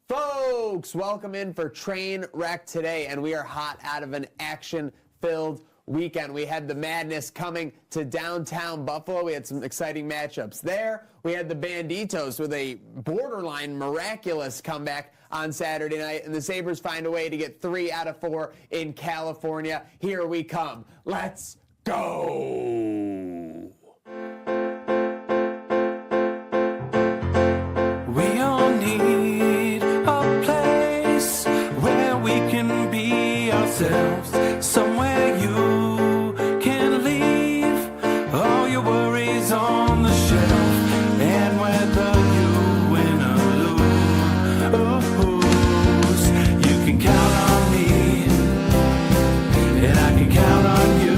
Folks, welcome in for Trainwreck today, and we are hot out of an action-filled weekend. We had the Madness coming to downtown Buffalo. We had some exciting matchups there. We had the Banditos with a borderline miraculous comeback on Saturday night, and the Sabres find a way to get 3 out of 4 in California. Here we come. Let's go. We all need a place where we can be ourselves, somewhere you can leave all your worries on the shelf, and whether you win or lose, you can count on me, and I can count on you. You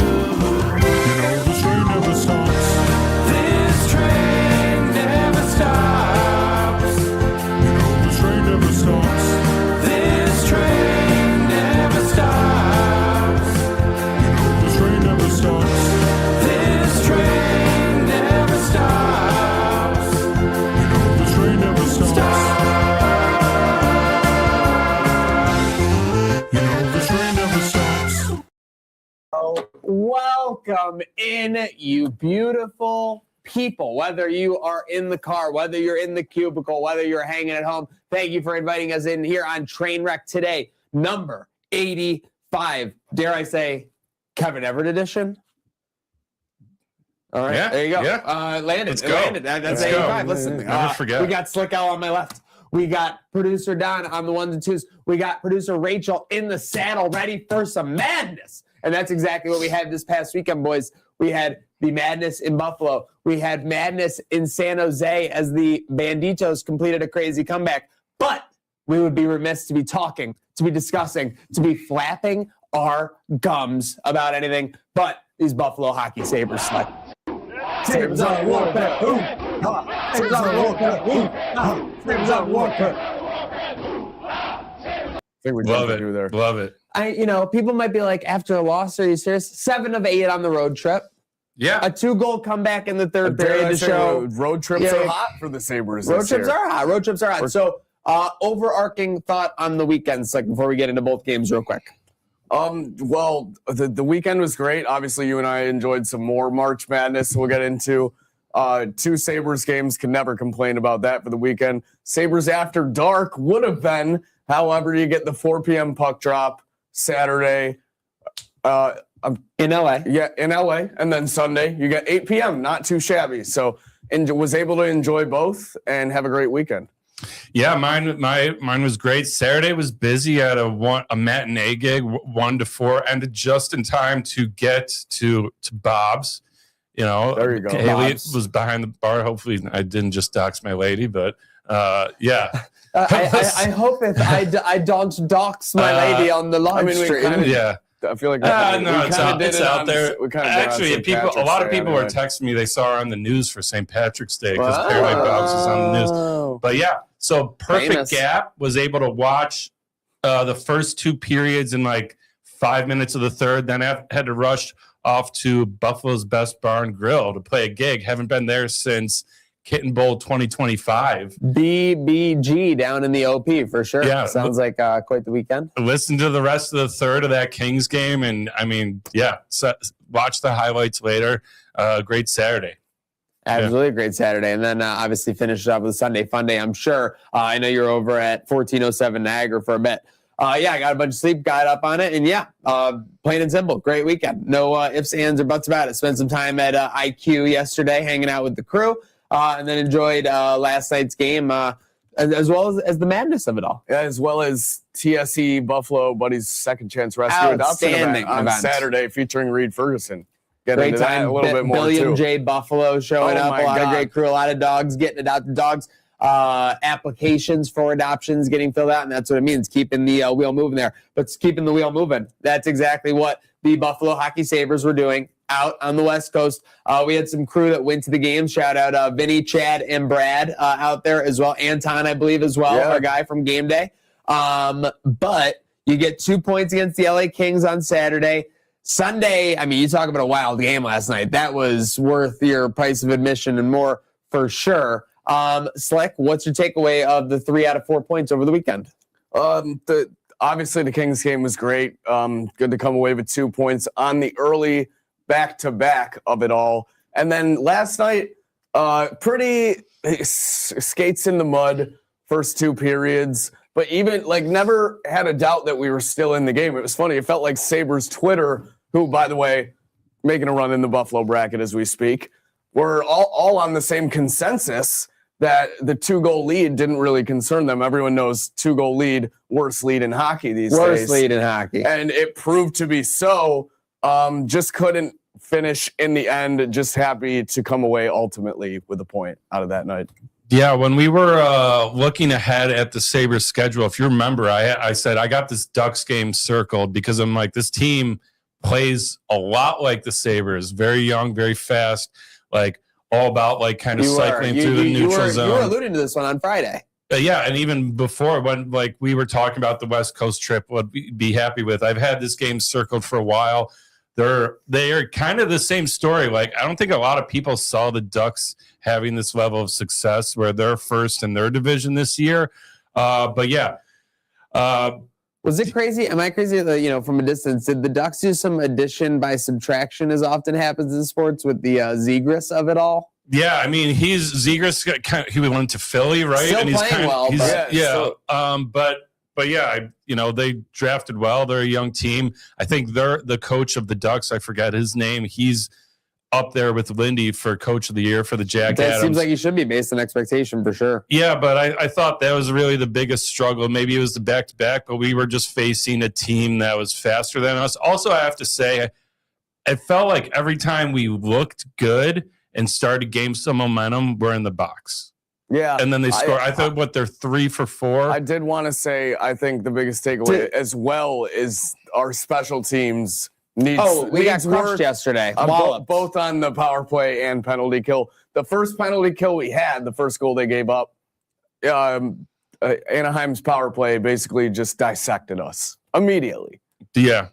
know the train never stops. This train never stops. You know the train never stops. This train never stops. You know the train never stops. This train never stops. You know the train never stops. You know the train never stops. Welcome in, you beautiful people, whether you are in the car, whether you're in the cubicle, whether you're hanging at home. Thank you for inviting us in here on Trainwreck today, number 85. Dare I say, Kevin Everett edition? All right, there you go. Yeah. Landed. Let's go. Landed. That's Let's 85. go. Listen, Never forget. We got Slick Al on my left. We got producer Don on the ones and twos. We got producer Rachel in the saddle, ready for some madness. And that's exactly what we had this past weekend, boys. We had the madness in Buffalo. We had madness in San Jose as the Banditos completed a crazy comeback. But we would be remiss to be talking, to be discussing, to be flapping our gums about anything but these Buffalo hockey Sabres. Sabres on warfare. Sabres on warfare. Sabres on warfare. Love it. People might be like, after a loss, are you serious? 7 of 8 on the road trip. Yeah. A 2-goal comeback in the third period to show. Road trips are hot for the Sabres. Road trips are hot. So, overarching thought on the weekends, like before we get into both games real quick. Well, the weekend was great. Obviously, you and I enjoyed some more March Madness. We'll get into 2 Sabres games. Can never complain about that for the weekend. Sabres After Dark would have been. However, you get the 4 p.m. puck drop Saturday. In LA. Yeah, in LA. And then Sunday, you get 8 p.m. Not too shabby. So, was able to enjoy both and have a great weekend. Yeah, mine was great. Saturday was busy at a matinee gig, 1 to 4, ended just in time to get to Bob's. There you go. Haley Bob's was behind the bar. Hopefully, I didn't just dox my lady, but yeah. I hope if I don't dox my lady on the live stream. Yeah. I feel like it's out there. Actually, a lot of people were texting me. They saw her on the news for St. Patrick's Day because apparently Bob's was on the news. But yeah, so Perfect Gap was able to watch the first 2 periods in like 5 minutes of the third. Then I had to rush off to Buffalo's Best Bar and Grill to play a gig. Haven't been there since Kitten Bowl 2025. BBG down in the OP for sure. Yeah. Sounds like quite the weekend. Listen to the rest of the third of that Kings game. And I mean, watch the highlights later. Great Saturday. Absolutely a great Saturday. And then obviously finish it up with Sunday Fun Day, I'm sure. I know you're over at 1407 Niagara for a bit. I got a bunch of sleep, got up on it, and plain and simple, great weekend. No ifs, ands, or buts about it. Spent some time at IQ yesterday hanging out with the crew. And then enjoyed last night's game as well as the madness of it all. Yeah, as well as TSE Buffalo Buddies Second Chance Rescue Adoption event on Saturday featuring Reed Ferguson. Get great into time. that a little bit more William too. J. Buffalo showing up. A lot of great crew, a lot of dogs getting adopted dogs. Applications for adoptions getting filled out, and that's what it means, keeping the wheel moving there. But keeping the wheel moving, that's exactly what the Buffalo Hockey Sabres were doing out on the West Coast. We had some crew that went to the game. Shout out Vinny, Chad, and Brad out there as well. Anton, I believe, as well, our guy from game day. But you get 2 points against the LA Kings on Saturday. Sunday, I mean, you talk about a wild game last night. That was worth your price of admission and more for sure. Slick, what's your takeaway of the 3 out of 4 points over the weekend? Obviously, the Kings game was great. Good to come away with 2 points on the early back-to-back of it all. And then last night, pretty skates in the mud, first 2 periods. But even, never had a doubt that we were still in the game. It was funny. It felt like Sabres Twitter, who, by the way, making a run in the Buffalo bracket as we speak, were all on the same consensus that the 2-goal lead didn't really concern them. Everyone knows 2-goal lead, worst lead in hockey these days. Worst lead in hockey. And it proved to be so. Just couldn't finish in the end. Just happy to come away ultimately with a point out of that night. Yeah, when we were looking ahead at the Sabres schedule, if you remember, I said I got this Ducks game circled because I'm like, this team plays a lot like the Sabres. Very young, very fast, all about kind of cycling through the neutral zone. You were alluding to this one on Friday. Yeah, and even before when we were talking about the West Coast trip, what we'd be happy with. I've had this game circled for a while. They are kind of the same story. I don't think a lot of people saw the Ducks having this level of success where they're first in their division this year. But yeah. Was it crazy? Am I crazy that, from a distance, did the Ducks do some addition by subtraction as often happens in sports with the Zegras of it all? Yeah, I mean, Zegras he went to Philly, right? Still and he's playing well, but yeah, they drafted well. They're a young team. I think they're the coach of the Ducks. I forget his name. He's up there with Lindy for Coach of the Year for the Jack Adams. That seems like he should be based on expectation for sure. Yeah, but I thought that was really the biggest struggle. Maybe it was the back-to-back, but we were just facing a team that was faster than us. Also, I have to say, it felt like every time we looked good and started to gain some momentum, we're in the box. Yeah. And then they score. I thought they're 3 for 4. I did want to say, I think the biggest takeaway as well is our special teams we got crushed yesterday. Both on the power play and penalty kill. The first penalty kill we had, the first goal they gave up, Anaheim's power play basically just dissected us immediately. Yeah.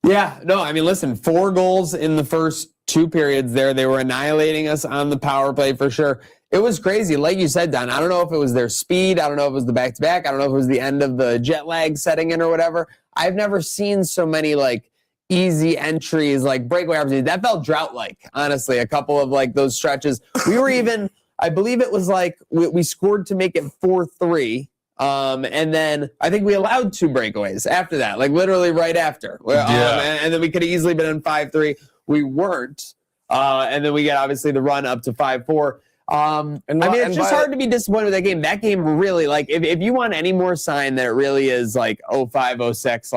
Yeah, no, I mean, listen, 4 goals in the first 2 periods there. They were annihilating us on the power play for sure. It was crazy. Like you said, Don, I don't know if it was their speed. I don't know if it was the back-to-back. I don't know if it was the end of the jet lag setting in or whatever. I've never seen so many, easy entries, breakaway opportunities. That felt drought-like, honestly, a couple of, those stretches. We were even, I believe it was, we scored to make it 4-3. And then I think we allowed 2 breakaways after that, literally right after. And then we could have easily been in 5-3. We weren't. And then we get, obviously, the run up to 5-4. It's just hard to be disappointed with that game. That game really, if you want any more sign that it really is 05, 06,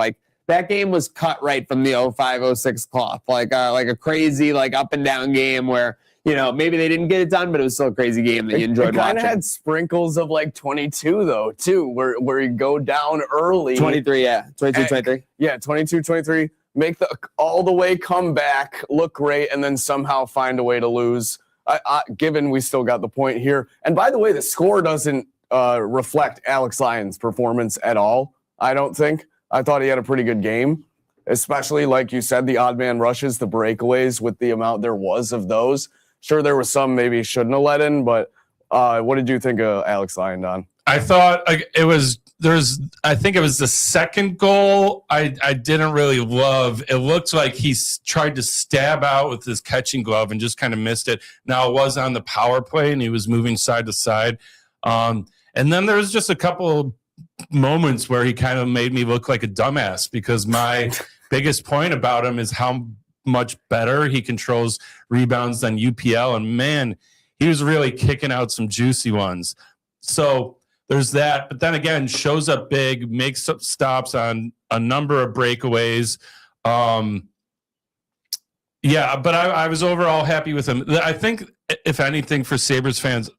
that game was cut right from the 05, 06 cloth. Like a crazy, up and down game where, maybe they didn't get it done, but it was still a crazy game that you enjoyed watching. It kind of had sprinkles of 22 though, too, where you go down early. 23, yeah. 22, 23. Yeah, 22, 23. Make all the way come back, look great, and then somehow find a way to lose. Given we still got the point here. And by the way, the score doesn't reflect Alex Lyon's performance at all, I don't think. I thought he had a pretty good game, especially, like you said, the odd man rushes, the breakaways with the amount there was of those. Sure, there was some maybe shouldn't have let in, but what did you think of Alex Lyon, Don? I thought I think it was the second goal I didn't really love. It looked like he tried to stab out with his catching glove and just kind of missed it. Now, it was on the power play, and he was moving side to side. And then there was just a couple of moments where he kind of made me look like a dumbass because my biggest point about him is how much better he controls rebounds than UPL. And, man, he was really kicking out some juicy ones. So there's that, but then again, shows up big, makes up stops on a number of breakaways. Yeah, but I was overall happy with him. I think, if anything, for Sabres fans,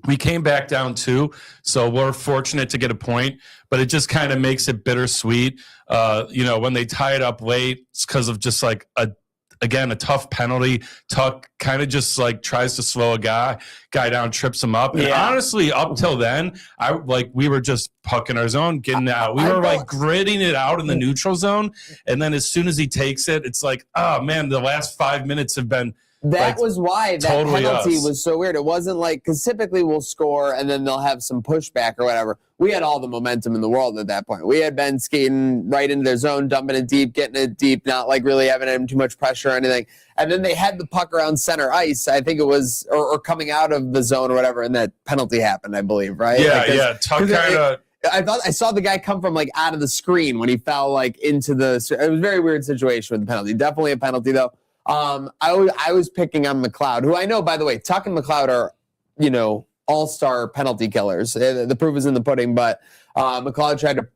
we came back down 2, so we're fortunate to get a point, but it just kind of makes it bittersweet. When they tie it up late, it's because of just a tough penalty. Tuck kind of just tries to slow a guy down, trips him up. And honestly, up till then, we were just pucking our zone, getting out. We were gritting it out in the neutral zone. And then as soon as he takes it, it's oh man, the last 5 minutes have been That was why that totally penalty us. was so weird. It wasn't because typically we'll score and then they'll have some pushback or whatever. We had all the momentum in the world at that point. We had been skating right into their zone, dumping it deep, getting it deep, not really having too much pressure or anything. And then they had the puck around center ice. I think it was, or coming out of the zone or whatever, and that penalty happened, I believe, right? Yeah, Tuck kind of. I thought I saw the guy come from out of the screen when he fell into the. It was a very weird situation with the penalty. Definitely a penalty though. I was picking on McLeod, who I know, by the way, Tuck and McLeod are, all-star penalty killers. The proof is in the pudding, but McLeod tried to,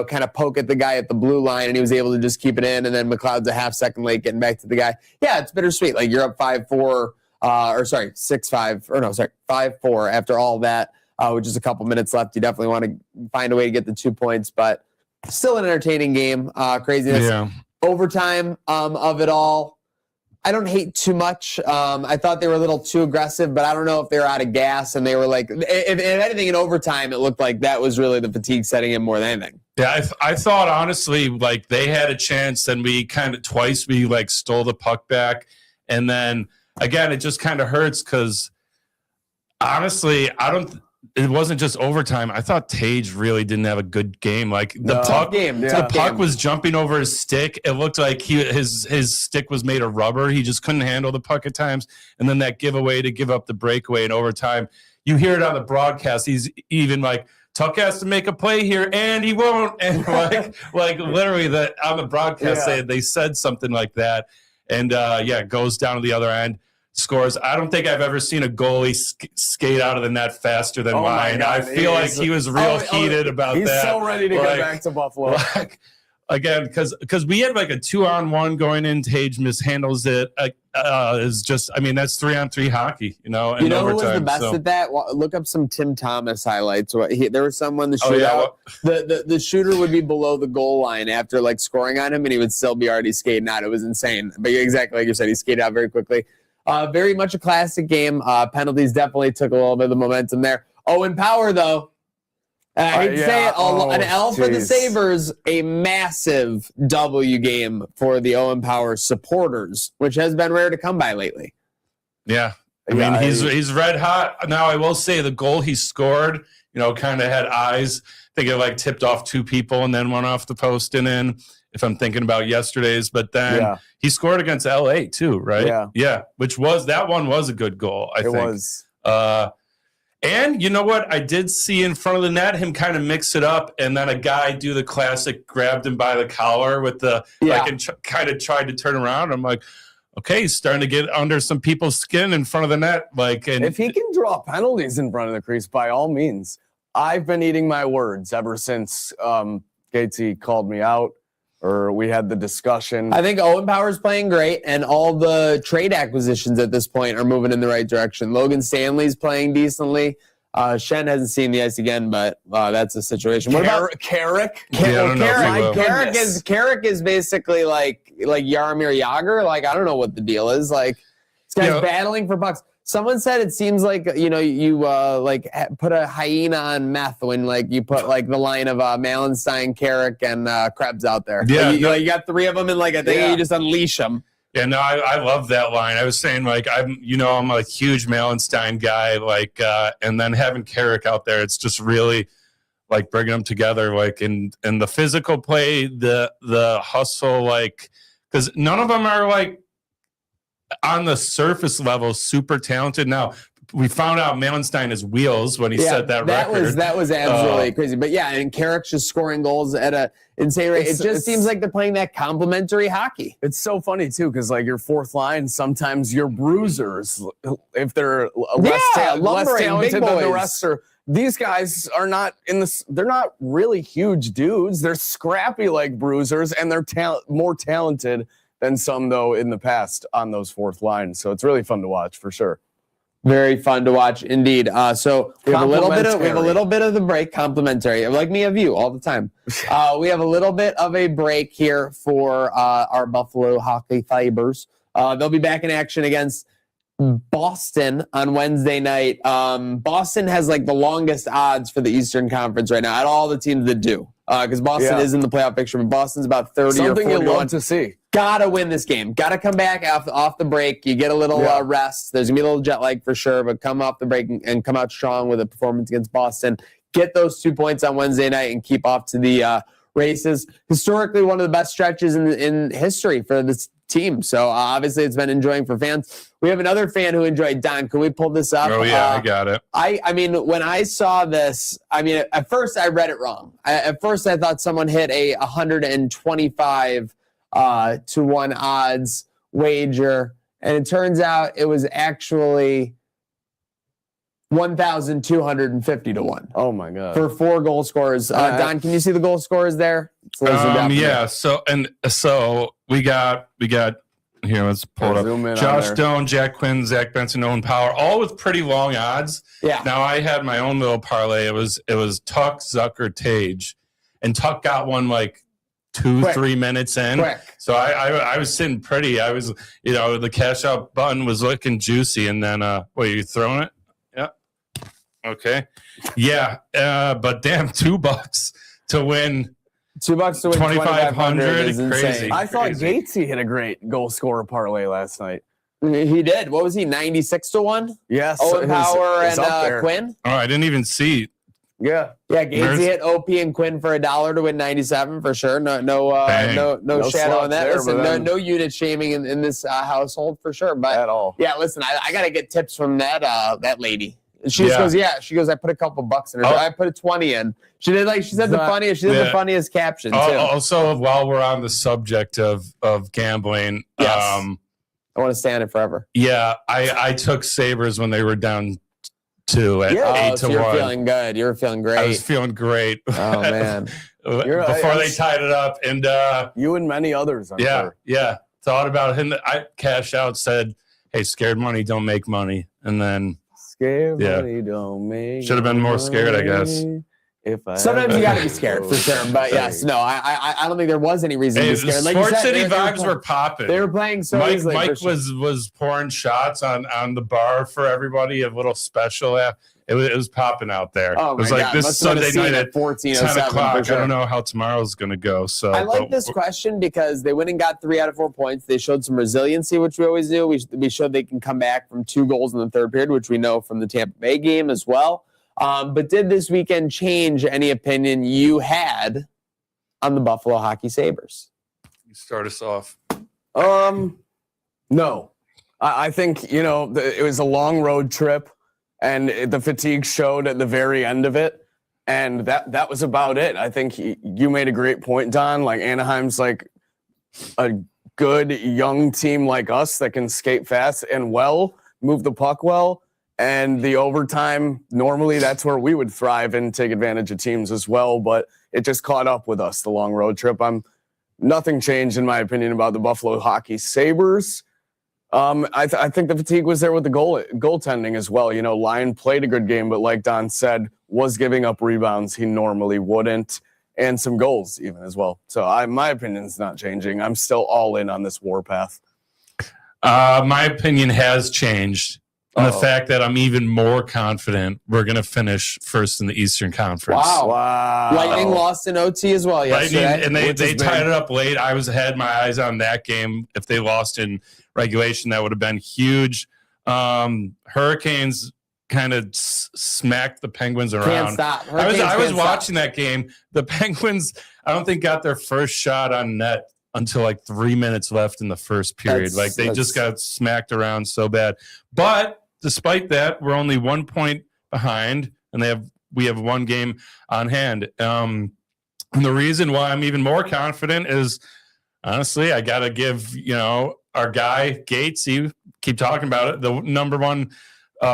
kind of poke at the guy at the blue line, and he was able to just keep it in, and then McLeod's a half second late getting back to the guy. Yeah, it's bittersweet. You're up 5-4, 6-5, 5-4 after all that, with just a couple minutes left. You definitely want to find a way to get the 2 points, but still an entertaining game. Craziness. Yeah. Overtime of it all. I don't hate too much. I thought they were a little too aggressive, but I don't know if they were out of gas and they were if anything in overtime, it looked like that was really the fatigue setting in more than anything. Yeah, I thought honestly, they had a chance and we kind of twice we stole the puck back. And then again, it just kind of hurts because honestly, it wasn't just overtime. I thought Tage really didn't have a good game. Like the puck was jumping over his stick. It looked like his stick was made of rubber. He just couldn't handle the puck at times. And then that giveaway to give up the breakaway in overtime. You hear it on the broadcast. He's even like, Tuck has to make a play here, and he won't. And like literally on the broadcast, they said something like that. And it goes down to the other end. Scores. I don't think I've ever seen a goalie skate out of the net faster than Wine. I feel like he was real heated about he's that. He's so ready to get back to Buffalo. Again, because we had like a 2-on-1 going in. Tage mishandles it. Is just, I mean, that's 3-on-3 hockey, you know. You know who was the best at that? Look up some Tim Thomas highlights. There was someone the shootout. The shooter would be below the goal line after like scoring on him, and he would still be already skating out. It was insane. But exactly like you said, he skated out very quickly. Very much a classic game. Penalties definitely took a little bit of the momentum there. Owen Power, though. I hate to say it, an L for the Sabres, a massive W game for the Owen Power supporters, which has been rare to come by lately. Yeah. I mean, he's red hot. Now, I will say the goal he scored, you know, kind of had eyes. I think it like tipped off 2 people and then went off the post and in, if I'm thinking about yesterday's. But then he scored against LA too, right? Yeah. That one was a good goal, I think. It was. And you know what? I did see in front of the net him kind of mix it up, and then a guy do the classic, grabbed him by the collar with the and kind of tried to turn around. I'm like, okay, he's starting to get under some people's skin in front of the net. Like, and if he can draw penalties in front of the crease, by all means. I've been eating my words ever since Gatesy called me out, or we had the discussion. I think Owen Power's playing great, and all the trade acquisitions at this point are moving in the right direction. Logan Stanley's playing decently. Shen hasn't seen the ice again, but that's a situation. What about Carrick? Carrick is basically like Jaromir Jagr. Like, I don't know what the deal is. Like, this guy's battling for pucks. Someone said it seems like, you know, you like put a hyena on meth when like you put like the line of Malenstein, Carrick, and Krebs out there. Yeah, like, you got 3 of them, and like I think you just unleash them. Yeah, no, I love that line. I was saying, like, I'm a huge Malenstein guy, like, and then having Carrick out there, it's just really like bringing them together, like in the physical play, the hustle, like, because none of them are like on the surface level super talented. Now, we found out Malenstein has wheels when he set that record. That was absolutely crazy. But yeah, and Carrick's just scoring goals at a insane rate. It just seems like they're playing that complementary hockey. It's so funny too, because like your fourth line, sometimes your bruisers, if they're less talented than the rest, these guys are not they're not really huge dudes. They're scrappy like bruisers, and they're more talented than some though in the past on those fourth lines. So it's really fun to watch for sure. Very fun to watch indeed. So we have a little bit of the break. Complimentary, like me of you all the time. We have a little bit of a break here for our Buffalo Hockey Sabres. They'll be back in action against Boston on Wednesday night. Boston has like the longest odds for the Eastern Conference right now out of all the teams that do, because Boston is in the playoff picture, but Boston's about 30 or 40. Something you love to see. Gotta win this game. Gotta come back off the break. You get a little rest. There's gonna be a little jet lag for sure, but come off the break and come out strong with a performance against Boston. Get those 2 points on Wednesday night and keep off to the races. Historically, one of the best stretches in history for this team. So obviously, it's been enjoying for fans. We have another fan who enjoyed. Don, can we pull this up? Oh yeah, I got it. I mean, when I saw this, I mean, at first I read it wrong. At first, I thought someone hit a 125 to 1 odds wager, and it turns out it was actually 1,250 to 1. Oh my god! For 4 goal scorers. Don, can you see the goal scorers there? Yeah. So we got here. Let's pull it up. Josh Stone, Jack Quinn, Zach Benson, Owen Power, all with pretty long odds. Yeah. Now I had my own little parlay. It was Tuck, Zucker, Tage, and Tuck got one like 2-3 minutes in. Quick. So I was sitting pretty. I was, the cash out button was looking juicy, and then what, you throwing it? Yeah. Okay. Yeah. But damn, $2 to win. $2 to win 2,500 is insane. crazy. I thought Gatesy hit a great goal scorer parlay last night. He did. What was he? 96-1. Yes. Owen Power and Quinn. Oh, I didn't even see. Yeah. Gatesy hit OP and Quinn for $1 to win 97 for sure. No shadow on that. Listen, no unit shaming in this household for sure. But at all. Yeah, listen, I gotta get tips from that lady. She goes, I put a couple bucks in her. I put a 20 in. She did the funniest caption too. Also, while we're on the subject of gambling, I want to stay on it forever. Yeah, I took Sabres when they were down 2 at 8 to 1. You're feeling good. You were feeling great. I was feeling great. Oh man! Before they tied it up, and you and many others. I'm sure. Yeah. Thought about him. I cashed out. Said, "Hey, scared money don't make money," and then scared money don't make. Should have been more scared, I guess. Sometimes you got to be scared for sure, but I don't think there was any reason to be scared. Like Sports City vibes were popping. They were playing so easily. Mike was pouring shots on the bar for everybody, a little special. It was popping out there. Oh, it was like this Sunday night at 10 o'clock. Sure. I don't know how tomorrow's going to go. So I like this question because they went and got 3 out of 4 points. They showed some resiliency, which we always do. We showed they can come back from 2 goals in the third period, which we know from the Tampa Bay game as well. But did this weekend change any opinion you had on the Buffalo Hockey Sabres? You start us off. No. I think, it was a long road trip, and the fatigue showed at the very end of it, and that was about it. I think you made a great point, Don. Like, Anaheim's like a good young team like us that can skate fast and well, move the puck well. And the overtime, normally that's where we would thrive and take advantage of teams as well. But it just caught up with us, the long road trip. Nothing changed, in my opinion, about the Buffalo Hockey Sabres. I think the fatigue was there with the goaltending as well. Lyon played a good game, but like Don said, was giving up rebounds he normally wouldn't, and some goals even as well. So my opinion is not changing. I'm still all in on this warpath. My opinion has changed. And the fact that I'm even more confident we're going to finish first in the Eastern Conference. Wow. Lightning lost in OT as well yesterday. And they tied it up late. I had my eyes on that game. If they lost in regulation, that would have been huge. Hurricanes kind of smacked the Penguins around. Can't stop. I was watching that game. The Penguins, I don't think, got their first shot on net until like 3 minutes left in the first period. They just got smacked around so bad. But despite that, we're only 1 point behind, and we have 1 game on hand. And the reason why I'm even more confident is, honestly, I got to give our guy Gatesy, keep talking about it, the number 1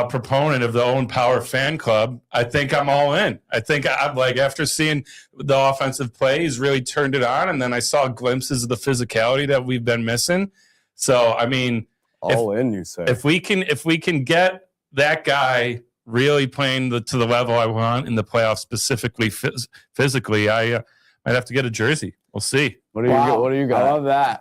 proponent of the Owen Power fan club. I think I'm all in. I think I'm after seeing the offensive play, he's really turned it on, and then I saw glimpses of the physicality that we've been missing. So I mean, you say. If we can get that guy really playing to the level I want in the playoffs, specifically physically, I might have to get a jersey. We'll see. What do you got? I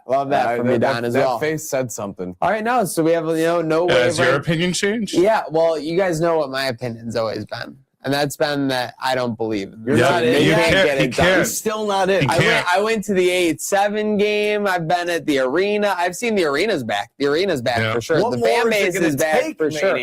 love that from you, Don, as well. That face said something. All right, no. So we have no way. Has your opinion changed? Yeah. Well, you guys know what my opinion's always been. And that's been that I don't believe. You can't get it done. You're still not in. I went to the 8-7 game. I've been at the arena. I've seen the arena's back. The arena's back for sure. The fan base is back for sure.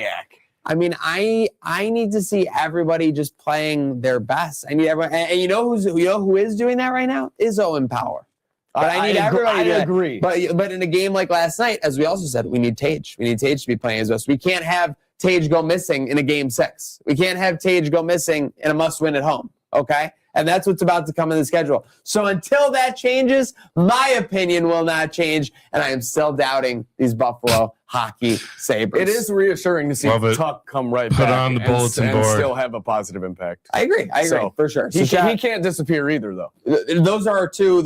I mean, I need to see everybody just playing their best. I need everyone, and you know who is doing that right now is Owen Power. But I need everybody. I agree. But in a game like last night, as we also said, we need Tage. We need Tage to be playing his best. We can't have Tage go missing in a game 6. We can't have Tage go missing in a must-win at home, okay? And that's what's about to come in the schedule. So until that changes, my opinion will not change, and I am still doubting these Buffalo Hockey Sabres. It is reassuring to see Tuck come right back on the bulletin board and still have a positive impact. I agree, for sure. He can't disappear either, though. Those are our two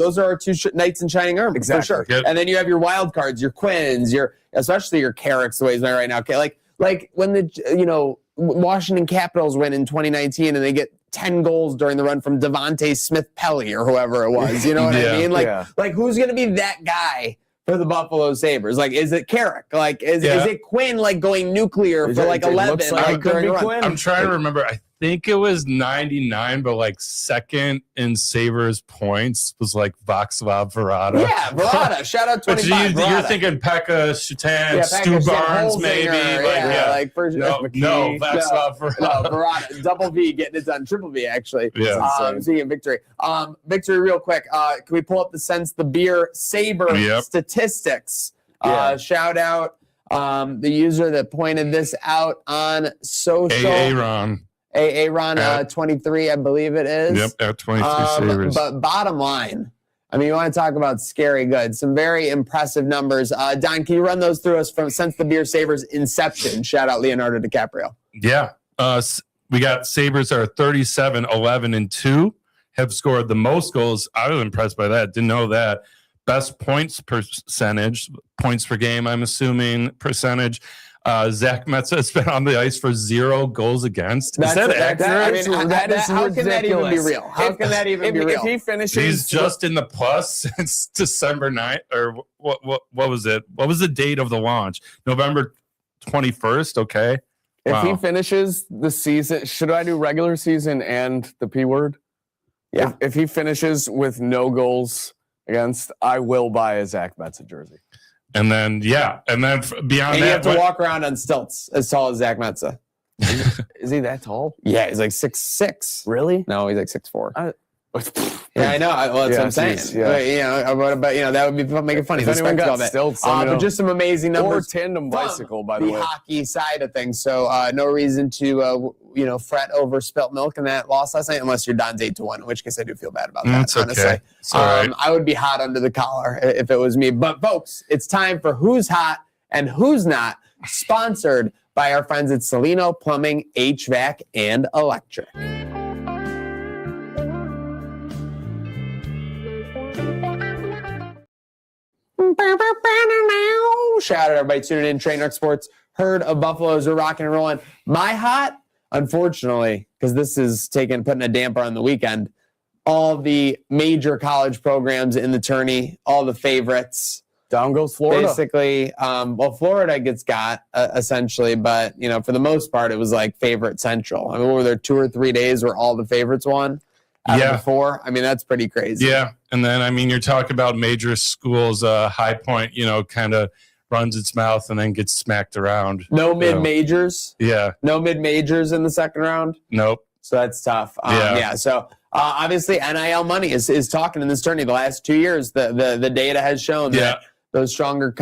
knights in shining armor, for sure. Yep. And then you have your wild cards, your Quinns, especially your Carricks, the way he's playing right now. Okay, like when the Washington Capitals win in 2019 and they get 10 goals during the run from Devontae Smith-Pelly or whoever it was. You know what I mean? Like who's going to be that guy for the Buffalo Sabres? Like, is it Carrick? Like, is it Quinn going nuclear for 11? I'm trying to remember. think it was 99, but like second in Sabres points was like Václav Varada. Yeah, Varada. Shout out 25. But you're thinking Pekka, Shatan, Stu Barnes, maybe. No, Václav Varada. No, Varada. Double V getting it done. Triple V, actually. Yeah. Seeing victory. Victory, real quick. Can we pull up the Sense the Beer Sabre statistics? Shout out the user that pointed this out on social. Aaron 23, I believe it is. Yep, at 23 Sabres. But bottom line, I mean, you want to talk about scary good. Some very impressive numbers. Don, can you run those through us from Sense the Beer Sabres inception? Shout out Leonardo DiCaprio. Yeah. We got Sabres are 37, 11, and 2. Have scored the most goals. I was impressed by that. Didn't know that. Best points percentage, points per game, I'm assuming, percentage. Zach Metza has been on the ice for 0 goals against. Is that accurate? How can that even be real? How can that even be real? If he finishes, he's just in the plus since December 9th, or what was it? What was the date of the launch? November 21st. Okay. If he finishes the season, should I do regular season and the P word? Yeah. If he finishes with no goals against, I will buy a Zach Metza jersey. And then, beyond that, you have to walk around on stilts as tall as Zach Metza. Is he that tall? Yeah, he's like 6'6". Really? No, he's like 6'4". Yeah, I know. Well, that's what I'm saying. But that would be making funny. If anyone got stilts, but just some amazing numbers. Or tandem bicycle, by the way. The hockey side of things. So no reason to fret over spilt milk in that loss last night, unless you're Don's 8-1, in which case I do feel bad about that. That's honestly. Okay. It's all right. I would be hot under the collar if it was me. But folks, it's time for Who's Hot and Who's Not, sponsored by our friends at Salino Plumbing, HVAC, and Electric. Shout out everybody tuning in. Trainwreck Sports, herd of Buffaloes are rocking and rolling. My hot, unfortunately, because this is putting a damper on the weekend, all the major college programs in the tourney, all the favorites. Down goes Florida. Basically, Florida gets got, essentially, but, for the most part, it was like favorite central. I mean, were there 2 or 3 days where all the favorites won? Out of the 4? I mean, that's pretty crazy. Yeah, and then, you're talking about major schools, High Point, kind of runs its mouth and then gets smacked around. No mid-majors? Yeah. No mid-majors in the second round? Nope. So that's tough. So obviously NIL money is talking in this tourney. The last 2 years, the data has shown that those stronger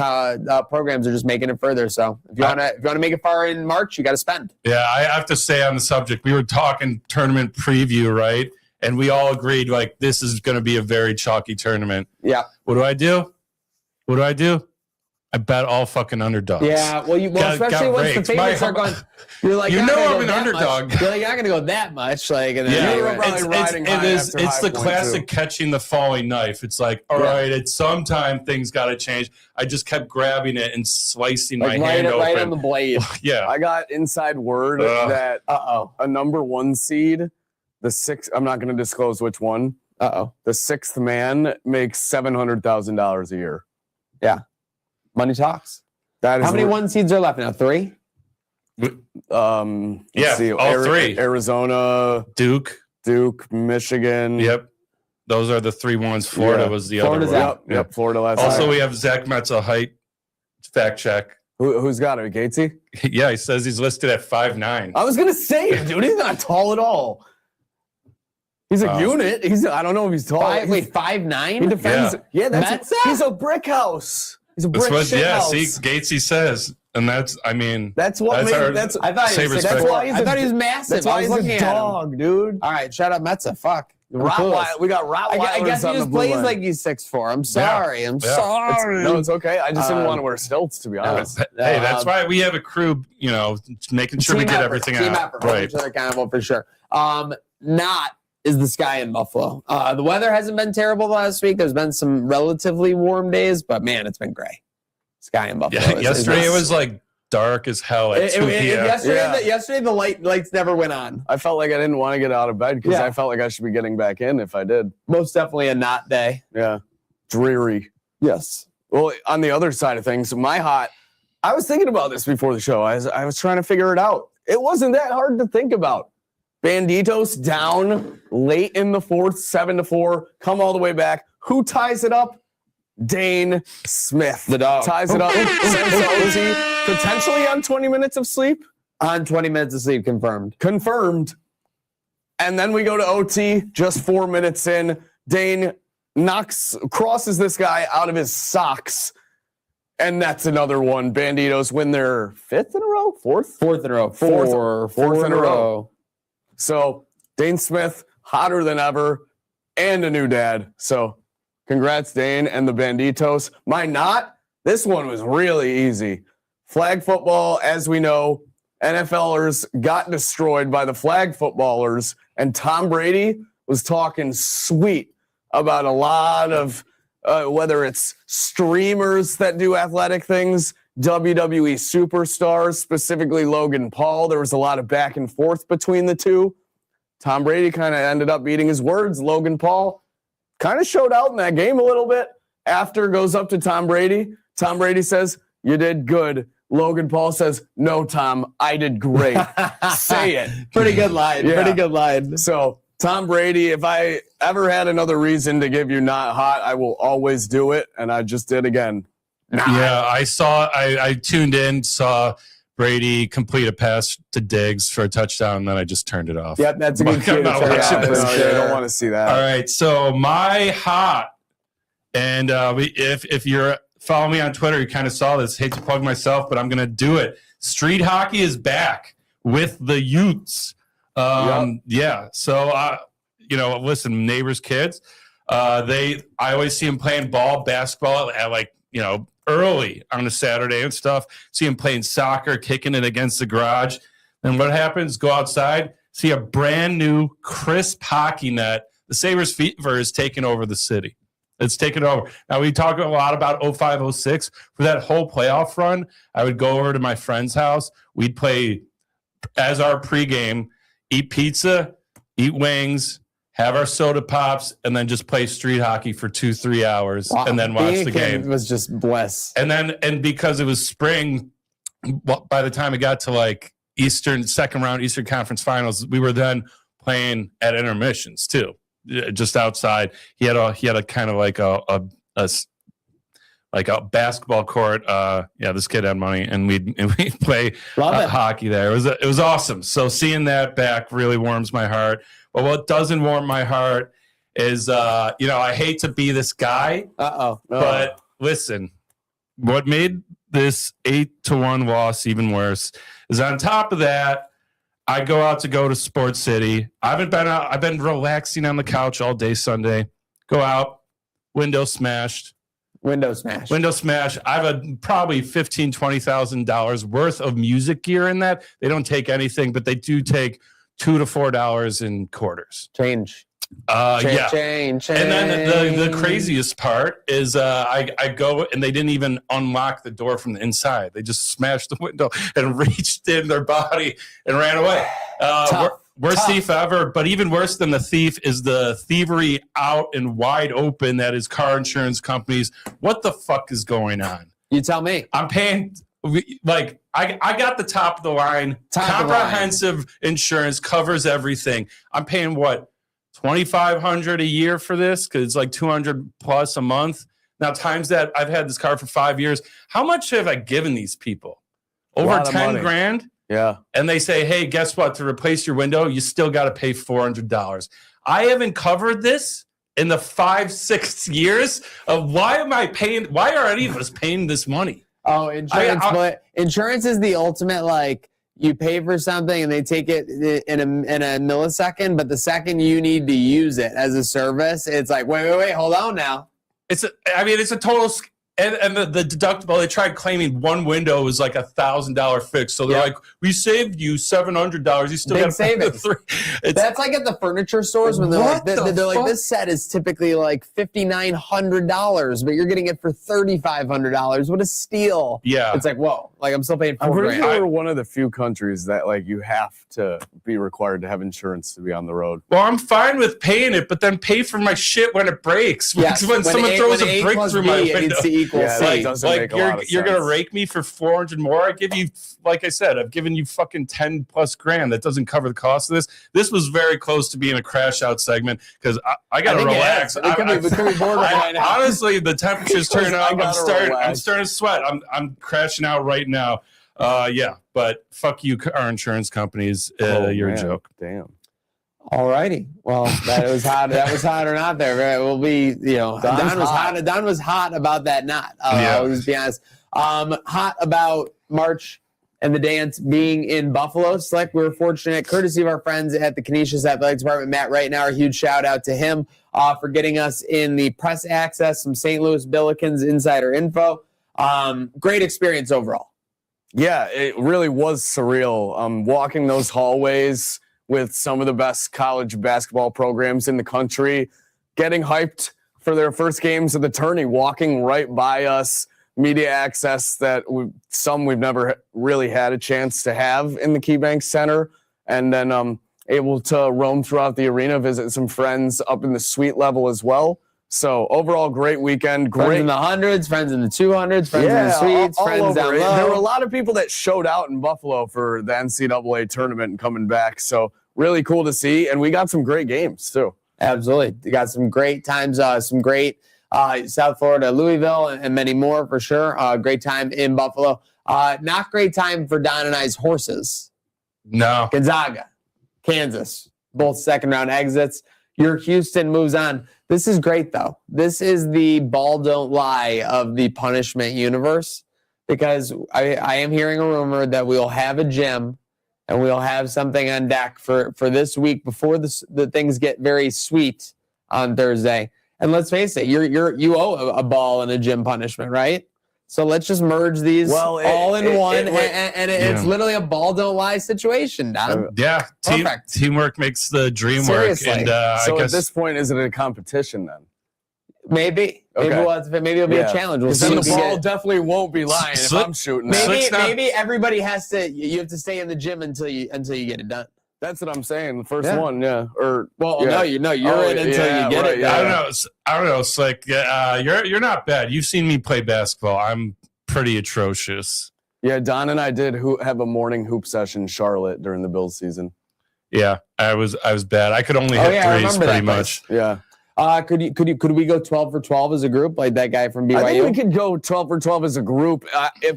programs are just making it further. So if you want to make it far in March, you got to spend. Yeah, I have to say on the subject, we were talking tournament preview, right? And we all agreed, like, this is going to be a very chalky tournament. Yeah. What do I do? I bet all fucking underdogs. Yeah, especially once the favorites are going. You're like, I'm an underdog. You're like, you're not going to go that much. Like, and then it's the classic catching the falling knife. It's like, all right, at some time things got to change. I just kept grabbing it and slicing my hand open. Right on the blade. Yeah. I got inside word that a number 1 seed, the 6th, I'm not going to disclose which one. The 6th man makes $700,000 a year. Yeah. Money talks. How many 1 seeds are left now? 3? All 3. Arizona, Duke, Michigan. Yep. Those are the 3 ones. Florida was the other one. Yep. Florida last Also, time. we have Zach Metza height. Fact check. Who's got it? Gatesy? Yeah, he says he's listed at 5'9". I was going to say it, dude. He's not tall at all. He's a unit. I don't know if he's tall. 5'9"? He defends. Yeah, he's a brick house. He's a brick house. Yeah, see, Gatesy says, and that's why he was massive. That's why he's a dog, dude. All right, shout out Metza. Fuck. We got Rottweilers. I guess he just plays like he's 6'4". I'm sorry. I'm sorry. No, it's okay. I just didn't want to wear stilts, to be honest. Hey, that's why we have a crew, making sure we get everything out. Team effort. Right. Each other accountable for sure. Not is the sky in Buffalo. The weather hasn't been terrible last week. There's been some relatively warm days, but man, it's been gray. Sky in Buffalo. Yeah, yesterday it was like dark as hell at 2 p.m. Yesterday the lights never went on. I felt like I didn't want to get out of bed because I felt like I should be getting back in if I did. Most definitely a not day. Yeah. Dreary. Yes. Well, on the other side of things, I was thinking about this before the show. I was trying to figure it out. It wasn't that hard to think about. Banditos down late in the fourth, 7-4, come all the way back. Who ties it up? Dane Smith. The dog. Ties it up. Sends to OT. Potentially on 20 minutes of sleep. On 20 minutes of sleep, confirmed. Confirmed. And then we go to OT, just 4 minutes in. Dane crosses this guy out of his socks. And that's another one. Banditos win their fifth in a row? Fourth in a row. Fourth in a row. So Dane Smith, hotter than ever, and a new dad. So congrats, Dane and the Banditos. This one was really easy. Flag football, as we know, NFLers got destroyed by the flag footballers, and Tom Brady was talking sweet about a lot of whether it's streamers that do athletic things, WWE superstars, specifically Logan Paul. There was a lot of back and forth between the two. Tom Brady kind of ended up eating his words. Logan Paul kind of showed out in that game a little bit. After goes up to Tom Brady. Tom Brady says, "You did good." Logan Paul says, "No, Tom, I did great." Say it. Pretty good line. Yeah. Pretty good line. So, Tom Brady, if I ever had another reason to give you not hot, I will always do it. And I just did again. Yeah, I tuned in, saw Brady complete a pass to Diggs for a touchdown, and then I just turned it off. Yep, that's a good cue. I don't want to see that. All right, so my hot, and if you're following me on Twitter, you kind of saw this. Hate to plug myself, but I'm going to do it. Street hockey is back with the Utes. Yeah, so listen, neighbors' kids. I always see them playing basketball at early on a Saturday and stuff. See them playing soccer, kicking it against the garage. And what happens? Go outside, see a brand new crisp hockey net. The Sabres fever is taking over the city. It's taken over. Now, we talk a lot about 05-06. For that whole playoff run, I would go over to my friend's house. We'd play as our pregame, eat pizza, eat wings, have our soda pops, and then just play street hockey for 2-3 hours, and then watch the game. It was just bliss. And because it was spring, by the time it got to second round Eastern Conference Finals, we were then playing at intermissions too, just outside. He had a kind of like a basketball court. This kid had money, and we'd play hockey there. It was awesome. So seeing that back really warms my heart. But what doesn't warm my heart is, I hate to be this guy. But listen, what made this 8-1 loss even worse is on top of that, I go to Sports City. I've been relaxing on the couch all day Sunday. Go out, window smash. I have probably $15,000, $20,000 worth of music gear in that. They don't take anything, but they do take $2 to $4 in quarters. Change. Change. And then the craziest part is I go, and they didn't even unlock the door from the inside. They just smashed the window and reached in their body and ran away. Worst thief ever, but even worse than the thief is the thievery out and wide open that is car insurance companies. What the fuck is going on? You tell me. I'm paying, I got the top of the line. Comprehensive insurance covers everything. I'm paying what, $2,500 a year for this? Because it's like $200 plus a month. Now, times that, I've had this car for 5 years. How much have I given these people? Over 10 grand? Yeah. And they say, hey, guess what? To replace your window, you still got to pay $400. I haven't covered this in the 5-6 years of why are any of us paying this money? Oh, insurance. But insurance is the ultimate, you pay for something and they take it in a millisecond, but the second you need to use it as a service, it's like, wait, hold on now. It's a total. And the deductible, they tried claiming one window was like $1,000 fix. So they're like, we saved you $700. You still got to pay the $300. That's like at the furniture stores when they're like, this set is typically like $5,900, but you're getting it for $3,500. What a steal! Yeah, it's like, whoa, I'm still paying $4,000. I'm pretty sure we're one of the few countries that you have to be required to have insurance to be on the road. Well, I'm fine with paying it, but then pay for my shit when it breaks. Yes, when someone throws a brick through my window. It needs to equal C. Like you're gonna rake me for 400 more. I give you, like I said, I've given you fucking 10 plus grand. That doesn't cover the cost of this. This was very close to being a crash out segment because I gotta relax. It could be borderline. Honestly, the temperature's turning up. I'm starting to sweat. I'm crashing out right now. Yeah, but fuck you, our insurance companies. You're a joke. Damn. All righty. Well, that was hot. That was hot or not there. It will be, Don was hot about that knot. I'll just be honest. Hot about March and the dance being in Buffalo. Select, we were fortunate, courtesy of our friends at the Canisius Athletic Department. Matt right now, a huge shout out to him for getting us in the press access, some St. Louis Billikens insider info. Great experience overall. Yeah, it really was surreal. Walking those hallways with some of the best college basketball programs in the country, getting hyped for their first games of the tourney, walking right by us, media access that we've never really had a chance to have in the KeyBank Center, and then able to roam throughout the arena, visit some friends up in the suite level as well. So overall, great weekend. Great. Friends in the hundreds, friends in the 200s, friends in the suites, friends down low. There were a lot of people that showed out in Buffalo for the NCAA tournament and coming back. So really cool to see. And we got some great games too. Absolutely. We got some great times, some great South Florida, Louisville, and many more for sure. Great time in Buffalo. Not great time for Don and I's horses. No. Gonzaga, Kansas, both second round exits. Your Houston moves on. This is great, though. This is the ball don't lie of the punishment universe, because I am hearing a rumor that we'll have a gym and we'll have something on deck for this week before the things get very sweet on Thursday. And let's face it, you owe a ball and a gym punishment, right? So let's just merge these all in one, and it's literally a ball don't lie situation, Don. Yeah, teamwork makes the dream work. And so I guess at this point, is it a competition then? Maybe. Okay. Maybe it'll be a challenge. We'll see. Then the ball definitely won't be lying if I'm shooting. Maybe everybody has to. You have to stay in the gym until you get it done. That's what I'm saying. The first one, you're in until you get it. Yeah. I don't know. It's like you're not bad. You've seen me play basketball. I'm pretty atrocious. Yeah, Don and I did have a morning hoop session in Charlotte during the Bills season. Yeah, I was bad. I could only hit threes pretty much. Yeah. Could we go 12 for 12 as a group, like that guy from BYU? I think we could go 12 for 12 as a group.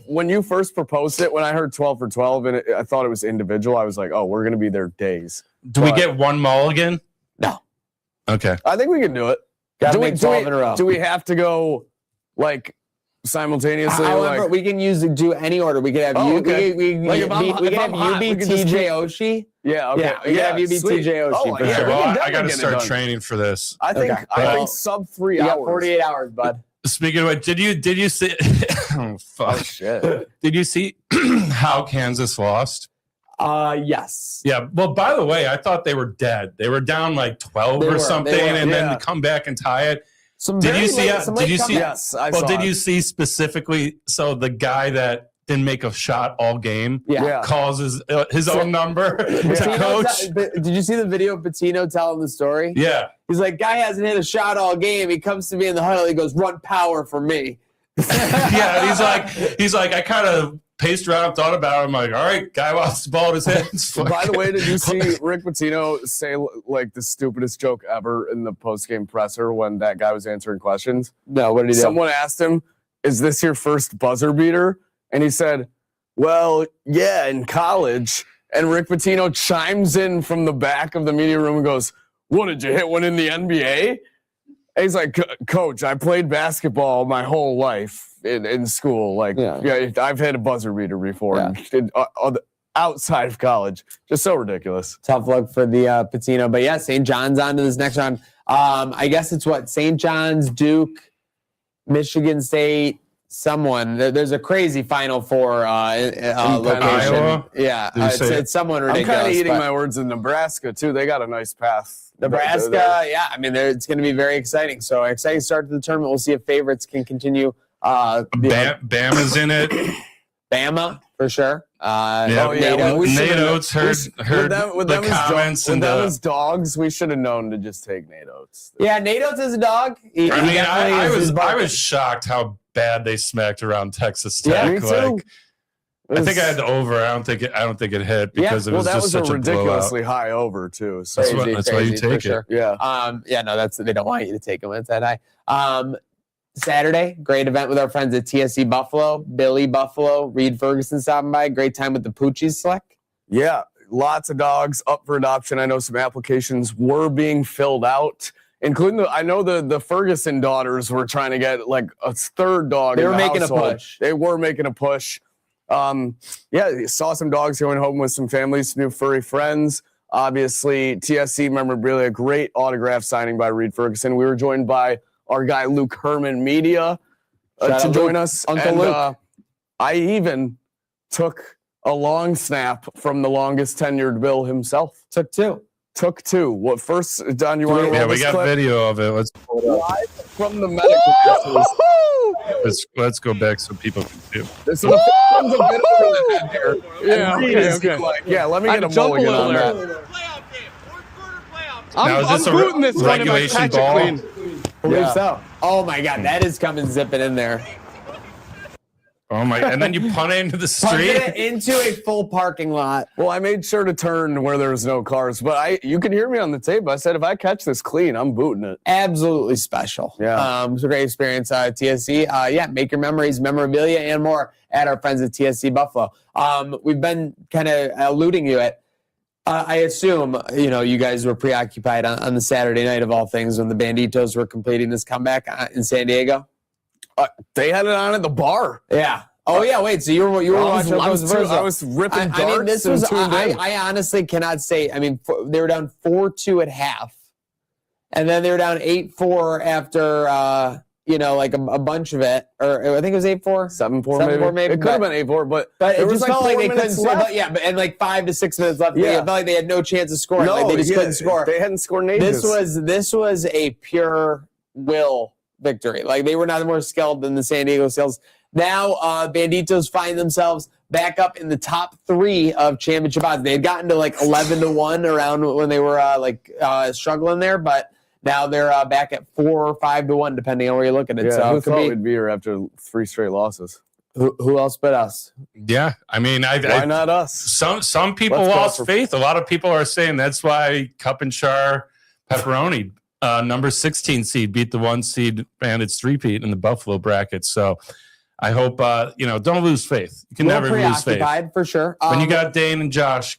When you first proposed it, when I heard 12 for 12 and I thought it was individual, I was like, oh, we're going to be there days. Do we get one mulligan? No. Okay. I think we can do it. Got to make 12 in a row. Do we have to go like simultaneously? However, we can do any order. We could have UB TJ Oshie. Yeah, okay. Yeah, we have UB TJ Oshie for sure. Well, I got to start training for this. I think sub 3 hours. 48 hours, bud. Speaking of which, did you see? Oh, fuck. Oh, shit. Did you see how Kansas lost? Yes. Yeah. Well, by the way, I thought they were dead. They were down like 12 or something, and then to come back and tie it. Did you see? Yes, I saw. Did you see specifically? So the guy that didn't make a shot all game calls his own number to coach. Did you see the video of Patino telling the story? Yeah. He's like, guy hasn't hit a shot all game. He comes to me in the huddle. He goes, run power for me. Yeah. He's like, I kind of paced around and thought about it. I'm like, all right, guy lost the ball in his hands. By the way, did you see Rick Pitino say like the stupidest joke ever in the post-game presser when that guy was answering questions? No, what did he do? Someone asked him, is this your first buzzer beater? And he said, well, yeah, in college. And Rick Pitino chimes in from the back of the media room and goes, what, did you hit one in the NBA? And he's like, Coach, I played basketball my whole life in school. Like, I've hit a buzzer beater before outside of college. Just so ridiculous. Tough luck for the Patino. But yeah, St. John's on to this next round. I guess it's St. John's, Duke, Michigan State, someone. There's a crazy Final Four location. Iowa? Yeah, it's someone ridiculous. I'm kind of eating my words in Nebraska, too. They got a nice path. Nebraska, I mean, it's going to be very exciting. So exciting start to the tournament. We'll see if favorites can continue. Bama's in it. Bama, for sure. Nate Oates heard the comments and those dogs. We should have known to just take Nate Oates. Yeah, Nate Oates is a dog. I was shocked how bad they smacked around Texas Tech. Yeah, me too. I think I had the over. I don't think it hit because it was just such a ridiculously high over too. So that's why you take it. Sure. Yeah. They don't want you to take them. It's that high. Saturday, great event with our friends at TSC Buffalo. Billy Buffalo, Reed Ferguson stopping by. Great time with the Poochies Slick. Yeah, lots of dogs up for adoption. I know some applications were being filled out, including the Ferguson daughters were trying to get like a third dog. They were making a push. They were making a push. Saw some dogs going home with some families, some new furry friends. Obviously, TSC memorabilia, great autograph signing by Reed Ferguson. We were joined by our guy Luke Herman Media to join us. Uncle Luke. I even took a long snap from the longest tenured Bill himself. Took two. What first, Don? You want to? Yeah, we got clip? Video of it. Let's pull it up. Live from the medical. Let's go back so people can see. This is a bit over the head here. Yeah, okay. Yeah, let me get a mulligan on that. Now, is this a regulation ball? I believe so. Oh my God, that is coming zipping in there. Oh my! And then you punt it into the street. Punted it into a full parking lot. Well, I made sure to turn where there's no cars, but you can hear me on the tape. I said if I catch this clean, I'm booting it. Absolutely special. Yeah. It's a great experience at TSC. Make your memories, memorabilia, and more at our friends at TSC Buffalo. We've been kind of alluding to it. I assume, you guys were preoccupied on the Saturday night of all things when the Banditos were completing this comeback in San Diego. They had it on at the bar. Yeah. Oh, yeah. Wait, so you were watching those versions? I was ripping darts and tuned in. I honestly cannot say. I mean, they were down 4-2 at half. And then they were down 8-4 after, like a bunch of it. Or I think it was 8-4. 7-4 maybe. It could have been 8-4, but it just felt like they couldn't score. And like 5 to 6 minutes left. Yeah. It felt like they had no chance of scoring. No, they just couldn't score. They hadn't scored in ages. This was a pure will victory. Like, they were not more skilled than the San Diego Seals. Now, Banditos find themselves back up in the top 3 of championship odds. They had gotten to like 11-1 around when they were struggling there, but now they're back at 4 or 5-1, depending on where you look at it. Yeah, so who thought we'd be here after 3 straight losses? Who else but us? Yeah, I mean, why not us? Some people lost faith. A lot of people are saying that's why Cup and Char Pepperoni, number 16 seed, beat the 1 seed Bandits 3-peat in the Buffalo bracket. So I hope don't lose faith. You can never lose faith for sure. When you got Dane and Josh,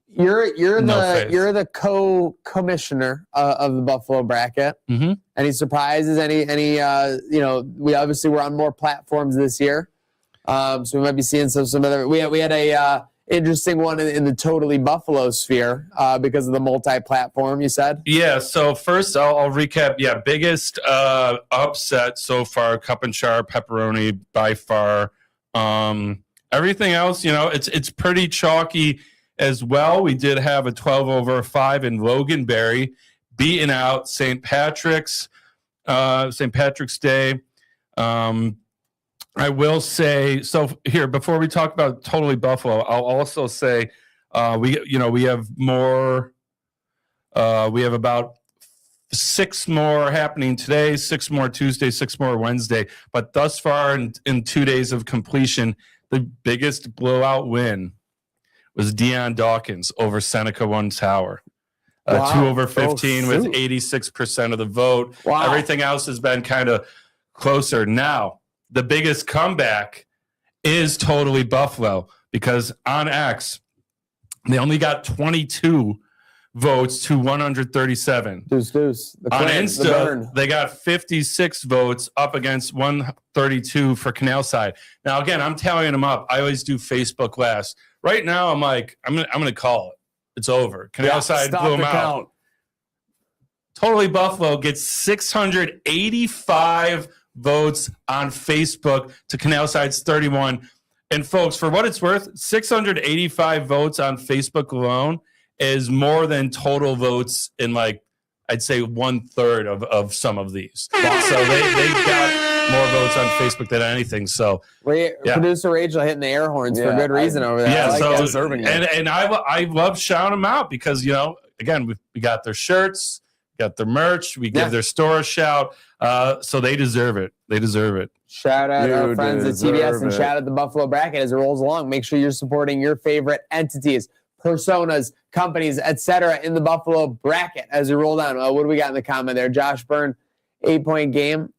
you're the co-commissioner of the Buffalo bracket. Mm-hmm. Any surprises? Any we obviously were on more platforms this year, so we might be seeing some other. We had a interesting one in the totally Buffalo sphere because of the multi-platform. You said. Yeah. So first, I'll recap. Yeah, biggest upset so far: Cup and Char Pepperoni by far. Everything else, it's pretty chalky as well. We did have a 12/5 in Loganberry, beating out St. Patrick's Day. I will say, so here, before we talk about totally Buffalo, I'll also say we have more. We have about 6 more happening today, 6 more Tuesday, 6 more Wednesday. But thus far, in 2 days of completion, the biggest blowout win was Dion Dawkins over Seneca One Tower. 2/15 with 86% of the vote. Wow. Everything else has been kind of closer. Now, the biggest comeback is totally Buffalo, because on X, they only got 22 votes to 137. Deuce. On Insta, they got 56 votes up against 132 for Canal Side. Now, again, I'm tallying them up. I always do Facebook last. Right now, I'm like, I'm gonna call it. It's over. Canal Side blew them out. Totally Buffalo gets 685 votes on Facebook to Canal Side's 31. And folks, for what it's worth, 685 votes on Facebook alone is more than total votes in like I'd say 1/3 of some of these. Wow. So they got more votes on Facebook than anything. So producer Rachel hitting the air horns for good reason over there. Yeah, I like deserving it. And I love shouting them out because, again, we got their shirts, got their merch, we give their store a shout. So they deserve it. They deserve it. Shout out our friends at TBS and shout out the Buffalo Bracket as it rolls along. Make sure you're supporting your favorite entities, personas, companies, etc. in the Buffalo Bracket as we roll down. What do we got in the comment there? Josh Byrne, 8-point game.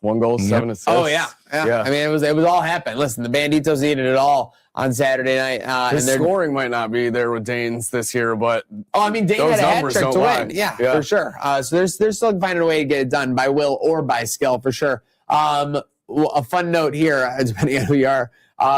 1 goal, 7 assists. Oh, yeah. I mean, it was all happened. Listen, the Banditos needed it all on Saturday night. His scoring might not be there with Dane's this year, but Dane had a hat trick to win. Yeah, for sure. So they're still finding a way to get it done by will or by skill, for sure. A fun note here, depending on who you are.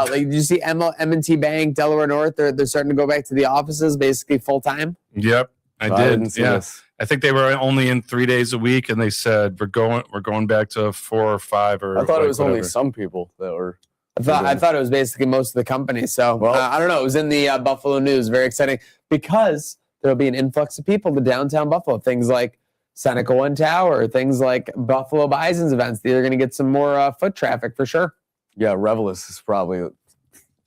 Did you see M&T Bank, Delaware North? They're starting to go back to the offices, basically full time. Yep, I did. Yes. I think they were only in 3 days a week, and they said we're going back to 4 or 5 or. I thought it was only some people that were. I thought it was basically most of the companies. So I don't know. It was in the Buffalo News. Very exciting because there'll be an influx of people to downtown Buffalo. Things like Seneca One Tower, things like Buffalo Bison's events. They're going to get some more foot traffic for sure. Yeah, Revelous is probably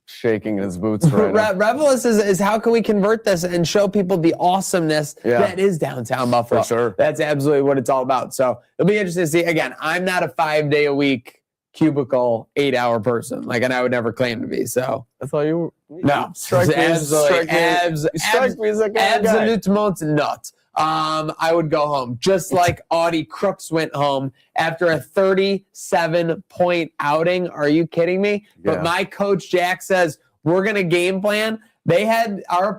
shaking in his boots right now. Revelous is how can we convert this and show people the awesomeness that is downtown Buffalo. For sure. That's absolutely what it's all about. So it'll be interesting to see. Again, I'm not a 5-day-a-week cubicle 8-hour person. And I would never claim to be. So I thought you were. No. Strike me as a absolute not. I would go home just like Audie Crooks went home after a 37-point outing. Are you kidding me? Yeah. But my coach Jack says we're gonna game plan. They had our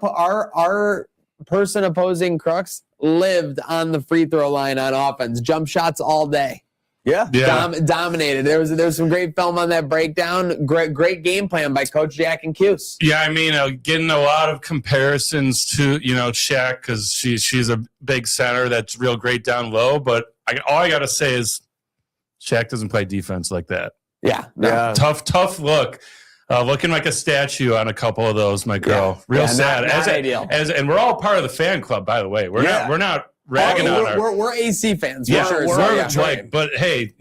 person opposing Crooks lived on the free throw line on offense, jump shots all day. Dominated. There was some great film on that breakdown. Great game plan by Coach Jack and Cuse. Yeah, I mean, getting a lot of comparisons to Shaq because she's a big center that's real great down low. But all I gotta say is Shaq doesn't play defense like that. Yeah. Tough look. Looking like a statue on a couple of those, my girl. Real sad. Not ideal. And we're all part of the fan club, by the way. We're not. We're AC fans. For sure. But hey,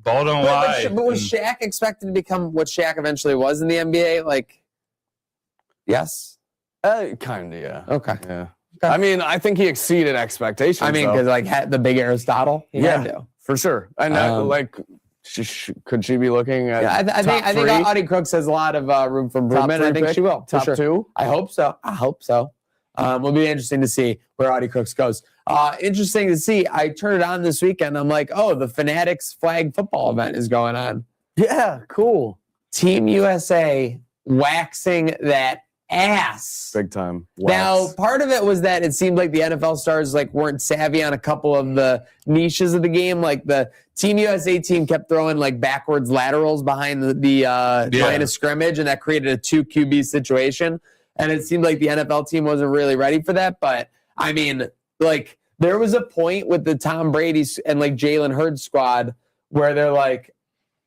ball don't lie. But was Shaq expected to become what Shaq eventually was in the NBA? Yes. Kind of, yeah. Okay. Yeah. Okay. I mean, I think he exceeded expectations. I mean, because the big Aristotle, he had to. For sure. And could she be looking at? Yeah, I think Audie Crooks has a lot of room for improvement. I think she will. Top 2. I hope so. Will be interesting to see where Audie Crooks goes. Interesting to see. I turned it on this weekend. I'm like, the Fanatics flag football event is going on. Yeah, cool. Team USA waxing that ass. Big time. Wax. Now, part of it was that it seemed like the NFL stars weren't savvy on a couple of the niches of the game. Like the Team USA team kept throwing backwards laterals behind the line of scrimmage, and that created a 2 QB situation. And it seemed like the NFL team wasn't really ready for that. But, I mean, there was a point with the Tom Brady and, Jalen Hurts squad where they're like,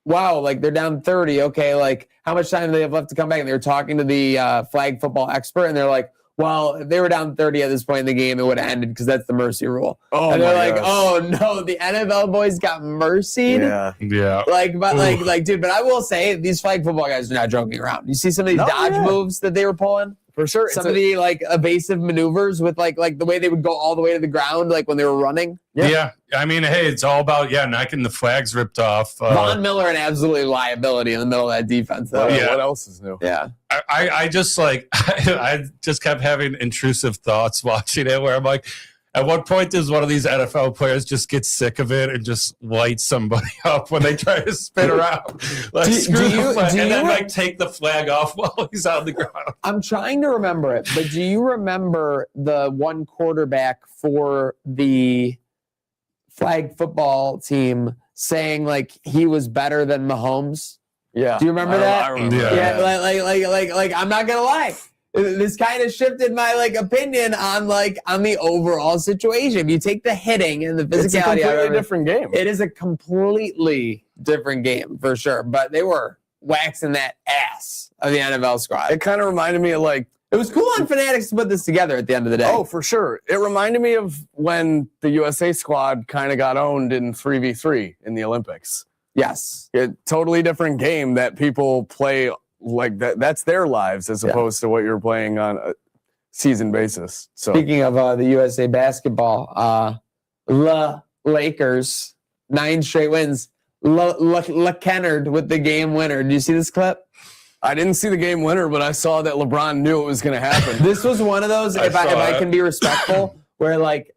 wow, they're down 30. Okay, how much time do they have left to come back? And they were talking to the flag football expert, and they're like, well, if they were down 30 at this point in the game, it would have ended because that's the mercy rule. Oh, and they're like, oh, no, the NFL boys got mercied? Yeah. Dude, but I will say, these flag football guys are not joking around. You see some of these dodge moves that they were pulling? For sure. Some of the evasive maneuvers with the way they would go all the way to the ground, when they were running. Yeah. I mean, hey, it's all about knocking the flags ripped off. Von Miller an absolute liability in the middle of that defense, though. What else is new? Yeah. I just I just kept having intrusive thoughts watching it where I'm like, at what point does one of these NFL players just get sick of it and just light somebody up when they try to spin around? Take the flag off while he's on the ground. I'm trying to remember it, but do you remember the one quarterback for the flag football team saying he was better than Mahomes? Yeah. Do you remember that? I remember. Yeah. I'm not gonna lie. This kind of shifted my opinion on the overall situation. If you take the hitting and the physicality, it's a completely different game. It is a completely different game for sure. But they were waxing that ass of the NFL squad. It kind of reminded me of It was cool on Fanatics to put this together at the end of the day. Oh, for sure. It reminded me of when the USA squad kind of got owned in 3v3 in the Olympics. Yes. A totally different game that people play like that. That's their lives as opposed to what you're playing on a season basis. So speaking of the USA basketball, the Lakers, 9 straight wins. Kennard with the game winner. Did you see this clip? I didn't see the game winner, but I saw that LeBron knew it was going to happen. This was one of those, if I can be respectful, where like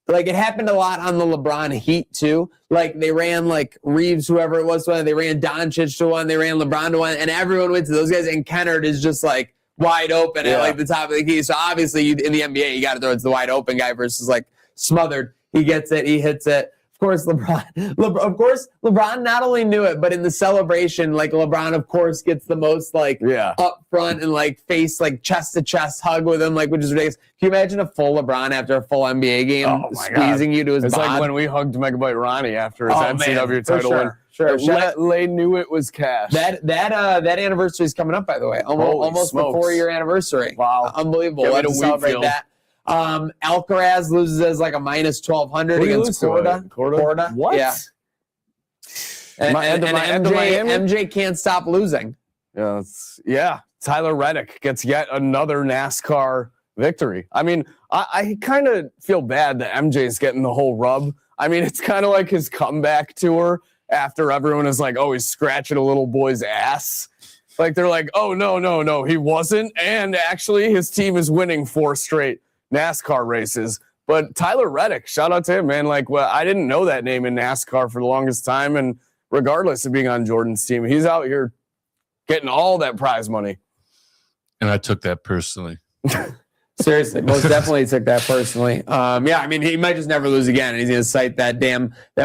it happened a lot on the LeBron Heat too. Like they ran like Reeves, whoever it was, they ran Doncic to one, they ran LeBron to one, and everyone went to those guys. And Kennard is just like wide open at like the top of the key. So obviously in the NBA, you got to throw it to the wide open guy versus like smothered. He gets it, he hits it. Of course, LeBron not only knew it, but in the celebration, like LeBron, of course, gets the most like up front and like face like chest to chest hug with him, like which is ridiculous. Can you imagine a full LeBron after a full NBA game squeezing you to his It's bod? like when we hugged Megabyte Ronnie after his NCAA title win. Sure. They knew it was cash. That anniversary is coming up, by the way. Almost the 4-year anniversary. Wow. Unbelievable. Let's celebrate that. Alcaraz loses as like a minus 1,200 against Corda. What? Yeah. And MJ can't stop losing. Yeah. Tyler Reddick gets yet another NASCAR victory. I mean, I kind of feel bad that MJ's getting the whole rub. I mean, it's kind of like his comeback tour after everyone is like, oh, he's scratching a little boy's ass. Like, they're like, oh, no, he wasn't. And actually, his team is winning 4 straight NASCAR races. But Tyler Reddick, shout out to him, man. Like, well, I didn't know that name in NASCAR for the longest time. And regardless of being on Jordan's team, he's out here getting all that prize money. And I took that personally. Seriously, most definitely took that personally. I mean, he might just never lose again, and he's going to cite that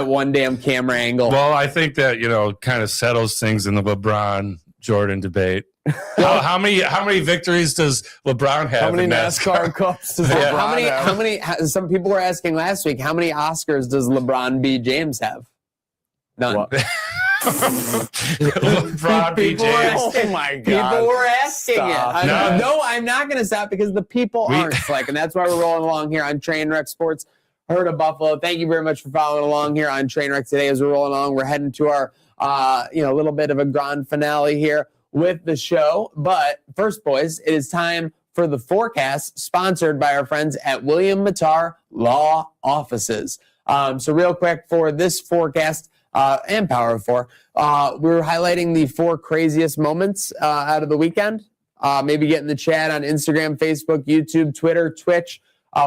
one damn camera angle. Well, I think that, kind of settles things in the LeBron Jordan debate. How many victories does LeBron have? How many NASCAR cups does LeBron have? How many? Some people were asking last week, how many Oscars does LeBron B. James have? None. LeBron B. James. Oh my God! People were asking Stop. it. No, I'm not going to stop because the people aren't. And that's why we're rolling along here on Trainwreck Sports. Herd of Buffalo. Thank you very much for following along here on Trainwreck today. As we're rolling along, we're heading to our little bit of a grand finale here with the show. But first, boys, it is time for the forecast, sponsored by our friends at William Mattar Law Offices. So real quick for this forecast and Power of 4, we're highlighting the 4 craziest moments out of the weekend. Maybe get in the chat on Instagram, Facebook, YouTube, Twitter, Twitch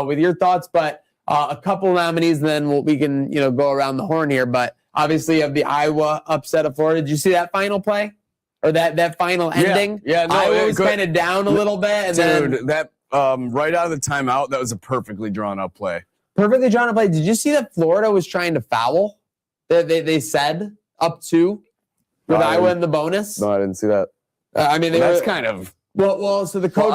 with your thoughts. But a couple nominees, and then we can go around the horn here. But obviously, you have the Iowa upset of Florida. Did you see that final play? Or that final ending? Yeah, no, Iowa was kind of down a little bit. And that right out of the timeout, that was a perfectly drawn up play. Perfectly drawn up play. Did you see that Florida was trying to foul? They said up to with Iowa in the bonus. No, I didn't see that. I mean, that's kind of. Well, so the coach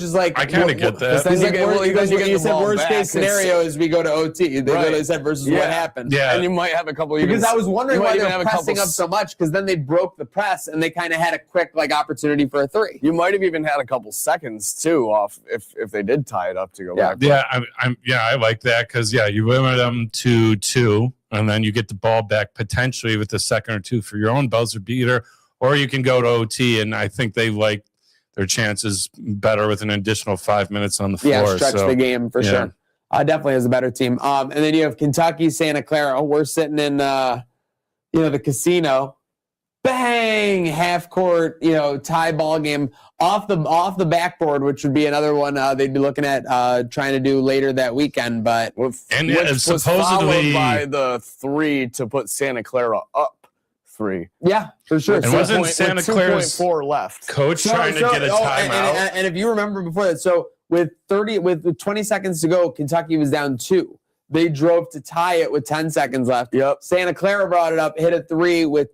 is like. I kind of get that. He's like, you said worst case scenario is we go to OT. They literally said versus what happened. Yeah, and you might have a couple. Because I was wondering why they're pressing up so much. Because then they broke the press and they kind of had a quick opportunity for a 3. You might have even had a couple seconds too off if they did tie it up to go back. Yeah, I like that because you limit them to 2, and then you get the ball back potentially with the second or 2 for your own buzzer beater, or you can go to OT. And I think they like their chances better with an additional 5 minutes on the floor. Yeah, stretch the game for sure. Definitely has a better team. And then you have Kentucky, Santa Clara. We're sitting in, the casino. Bang! Half court, tie ball game off the backboard, which would be another one they'd be looking at trying to do later that weekend. But which was supposedly followed by the 3 to put Santa Clara up. 3. Yeah, for sure. And wasn't Santa Clara's 2.4 left coach trying to get a timeout? And if you remember before that, so with 20 seconds to go, Kentucky was down 2. They drove to tie it with 10 seconds left. Yep. Santa Clara brought it up, hit a 3 with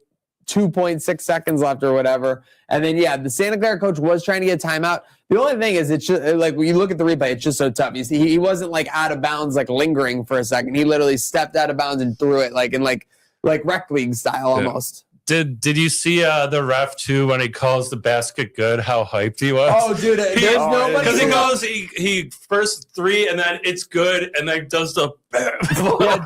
2.6 seconds left or whatever. And then, the Santa Clara coach was trying to get a timeout. The only thing is, it's just like when you look at the replay, it's just so tough. You see, he wasn't out of bounds, lingering for a second. He literally stepped out of bounds and threw it in rec league style almost. Did you see the ref too when he calls the basket good? How hyped he was! Oh, dude, there's nobody because he goes he first three and then it's good and then does the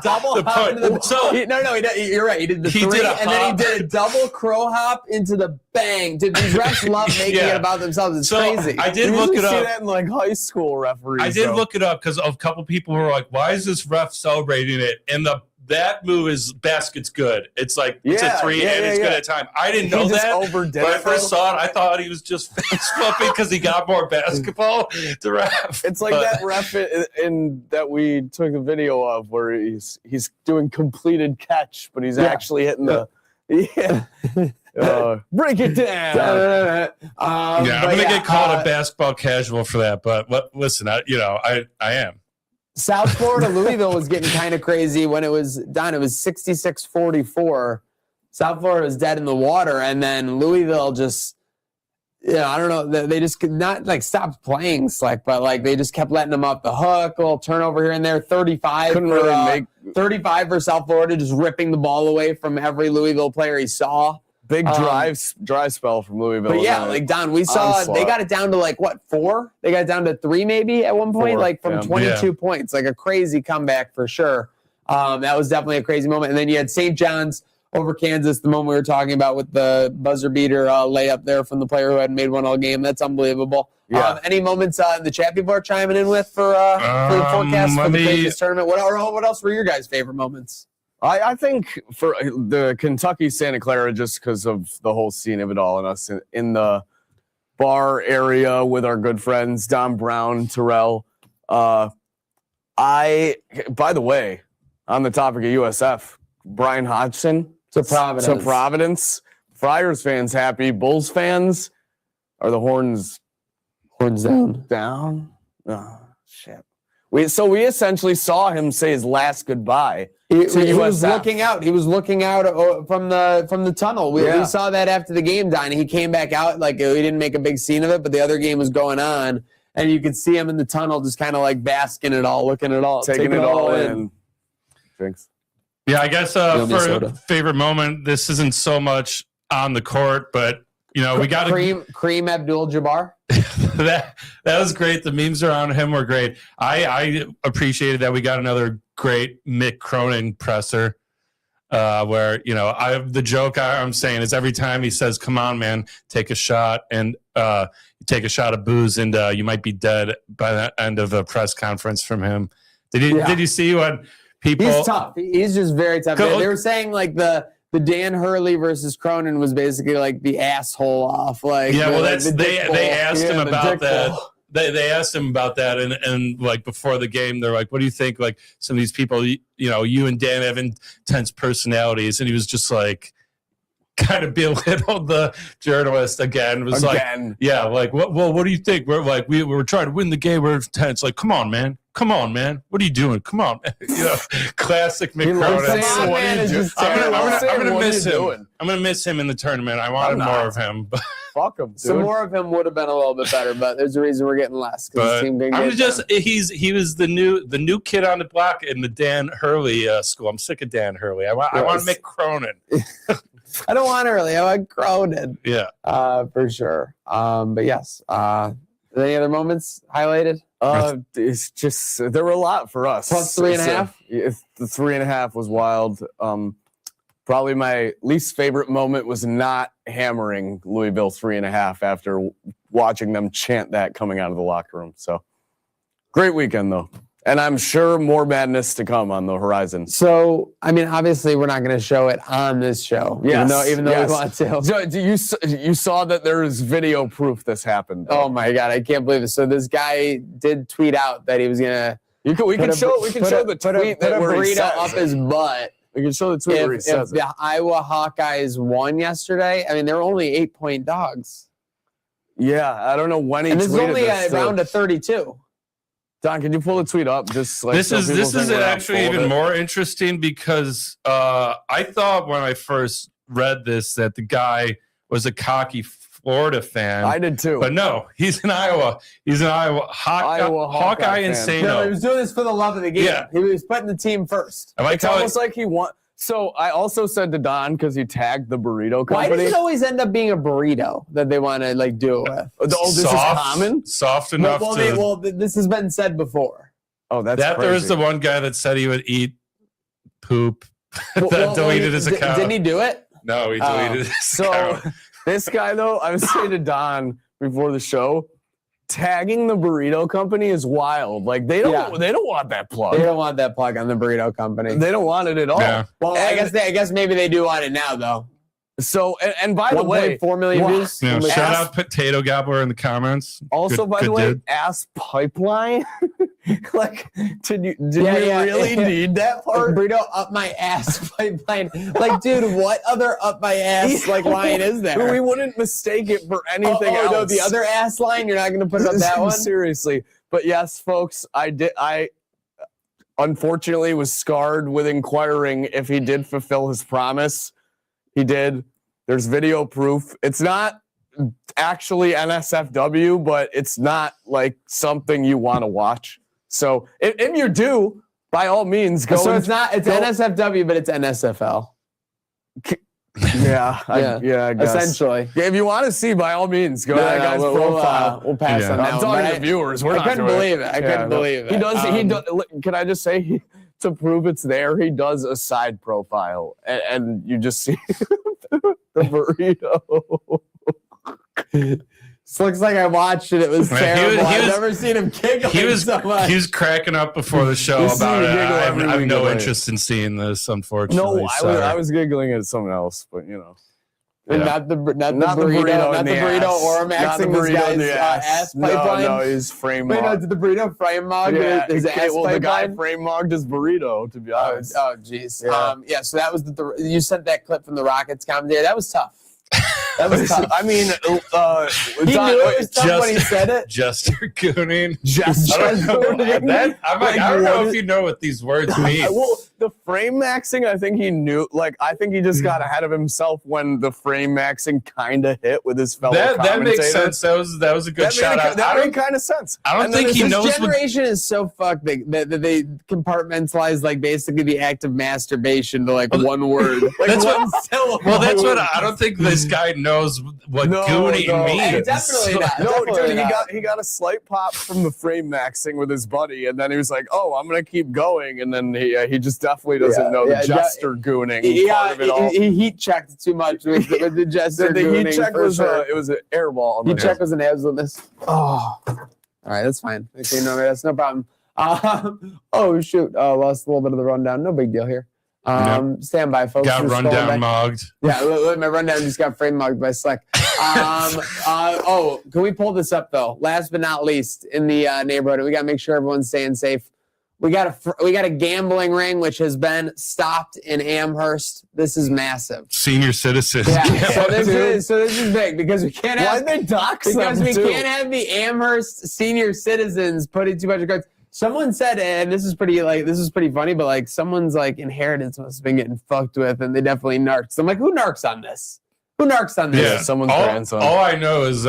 double hop into the. So you're right. He did the three and then he did a double crow hop into the bang. Dude, these refs love making it about themselves. It's crazy. I did look it up. See that in like high school referees. I did look it up because a couple people were like, "Why is this ref celebrating it?" And that move is basket's good. It's like it's a three and it's good at time. I didn't know that. When I first saw it, I thought he was just face flipping because he got more basketball to ref. It's like that ref in that we took a video of where he's doing completed catch, but he's actually hitting the break it down. I'm gonna get called a basketball casual for that, but listen, I am. South Florida, Louisville was getting kind of crazy when it was done. It was 66-44. South Florida was dead in the water, and then Louisville just, I don't know. They just could not like stopped playing slick, but like they just kept letting them off the hook. A little turnover here and there. 35 for South Florida, just ripping the ball away from every Louisville player he saw. Big dry spell from Louisville. But yeah, like Don, we saw they got it down to like what 4? They got it down to 3 maybe at one point, 4, like from 22 points, like a crazy comeback for sure. That was definitely a crazy moment. And then you had St. John's over Kansas, the moment we were talking about with the buzzer beater layup there from the player who hadn't made one all game. That's unbelievable. Yeah. Any moments in the chat people are chiming in with for the forecast for the Kansas tournament? What else were your guys' favorite moments? I think for the Kentucky Santa Clara, just because of the whole scene of it all and us in the bar area with our good friends, Don Brown, Terrell. By the way, on the topic of USF, Brian Hodgson to Providence. Friars fans happy. Bulls fans, are the horns down? Oh, shit. We essentially saw him say his last goodbye. He was looking out. He was looking out from the tunnel. We saw that after the game, Don. He came back out. Like, he didn't make a big scene of it, but the other game was going on, and you could see him in the tunnel just kind of like basking it all, looking at it all, taking it all in. Thanks. Yeah, I guess for favorite moment, this isn't so much on the court, but we got Kareem Abdul-Jabbar. that was great. The memes around him were great. I appreciated that we got another great Mick Cronin presser where the joke I'm saying is every time he says, "Come on, man, take a shot," and you take a shot of booze, and you might be dead by the end of a press conference from him. Did you see when people? He's tough. He's just very tough. They were saying like the Dan Hurley versus Cronin was basically like the asshole off. Like they asked him about that. They asked him about that, and like before the game, they're like, "What do you think? Like some of these people, you and Dan have intense personalities," and he was just like, kind of belittled the journalist again. It was like, what do you think? We're like, we were trying to win the game. We're intense. Like, come on, man. What are you doing? Come on, man. Classic Mick Cronin. I'm gonna miss him. I'm gonna miss him in the tournament. I wanted more of him. But fuck him. Dude. Some more of him would have been a little bit better, but there's a reason we're getting less. He was the new kid on the block in the Dan Hurley school. I'm sick of Dan Hurley. I want Mick Cronin. I don't want Hurley. I want Cronin. Yeah, for sure. But yes. Any other moments highlighted? It's just there were a lot for us. Plus 3.5. The 3.5 was wild. Probably my least favorite moment was not hammering Louisville 3.5 after watching them chant that coming out of the locker room. So great weekend though. And I'm sure more madness to come on the horizon. So, I mean, obviously, we're not going to show it on this show, even though we want to. So, you saw that there is video proof this happened. Oh my God, I can't believe it. So this guy did tweet out that he was gonna. We can show the tweet that where he says up his butt. We can show the tweet where he says the Iowa Hawkeyes won yesterday. I mean, they're only 8-point dogs. Yeah, I don't know when he. And this is only a round of 32. Don, can you pull the tweet up? Just like this is actually even more interesting because I thought when I first read this that the guy was a cocky Florida fan. I did too, but no, he's in Iowa. He's an Iowa Hawkeye insane. No, he was doing this for the love of the game. Yeah. He was putting the team first. It's almost like he want. So I also said to Don, because he tagged the burrito company. Why does it always end up being a burrito that they want to like do it with? Oh, this is common? Soft enough this has been said before. Oh, that's crazy. There was the one guy that said he would eat poop that deleted his account. Didn't he do it? No, he deleted his account. This guy, though, I was saying to Don before the show, tagging the burrito company is wild. Like they don't want that plug. They don't want that plug on the burrito company. They don't want it at all. Yeah. Well, I guess maybe they do want it now though. So and by the way, 4 million views. Yeah, shout out Potato Gobbler in the comments. Also, by the way, Ass Pipeline. Like, did you really need that part? Burrito up my ass pipeline. Like, dude, what other up my ass like line is there? We wouldn't mistake it for anything else. No, the other ass line. You're not going to put up that one. Seriously, but yes, folks, I unfortunately was scarred with inquiring if he did fulfill his promise. He did. There's video proof. It's not actually NSFW, but it's not like something you want to watch. So if you do, by all means, go. So it's NSFW, but it's NSFL. Yeah, I guess. Essentially. Yeah, if you want to see, by all means, go to that guy's profile. We'll pass on that. I'm talking to viewers. I couldn't believe it. I couldn't believe it. He does. He does. Can I just say, to prove it's there, he does a side profile, and you just see the burrito. This looks like I watched it. It was terrible. I've never seen him giggle so much. He was cracking up before the show about it. I have no interest in seeing this, unfortunately. No, I was giggling at someone else, but you know. Yeah. Not the burrito or maxing this guy's ass pipeline. No, he's frame mogged. Wait, no, did the burrito frame mog his ass pipeline? The guy frame mogged his burrito, to be honest. Oh, jeez. Yeah. So that was you sent that clip from the Rockets commentary. That was tough. That was tough. I mean, he knew it was tough when he said it. Jester gooning. I don't know if you know what these words mean. Well, the frame maxing, I think he knew. Like, I think he just got ahead of himself when the frame maxing kind of hit with his fellow commentator. That makes sense. That was a good shout out. That made kind of sense. I don't think he knows. This generation is so fucked that they compartmentalize like basically the act of masturbation to like one word. Like that's one syllable. Well, that's what I don't think this guy knows what gooning means. Definitely not. No, dude, he got a slight pop from the frame maxing with his buddy, and then he was like, "Oh, I'm gonna keep going," and then he just definitely doesn't know the jester gooning part of it all. He heat checked too much with the jester gooning. The heat check was it was an air ball. Heat check was an absolute. Oh, all right, that's fine. Okay, no, that's no problem. Oh shoot! Lost a little bit of the rundown. No big deal here. Stand by, folks. Got rundown mugged. Yeah, my rundown just got frame mugged by Slick. Can we pull this up though? Last but not least, in the neighborhood, we got to make sure everyone's staying safe. We got a gambling ring which has been stopped in Amherst. This is massive. Senior citizens. Yeah. So this is big because we can't have. Why'd they dox them Because we can't have the Amherst senior citizens putting too much cards. Someone said, and this is pretty funny, but like someone's like inheritance must have been getting fucked with, and they definitely narked. So I'm like, who narks on this? Who narks on this? Yeah. Someone's grandson. All I know is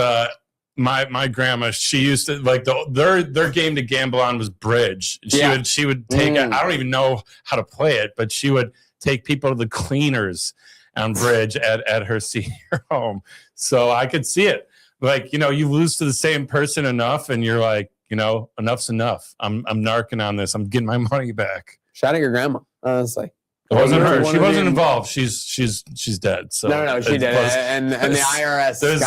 my grandma, she used to like their game to gamble on was bridge. She would take I don't even know how to play it, but she would take people to the cleaners on bridge at her senior home. So I could see it. Like, you lose to the same person enough and you're like, enough's enough. I'm narking on this. I'm getting my money back. Shout out your grandma, honestly. It wasn't her. She wasn't involved. She's dead. So no, she did. And the IRS. There's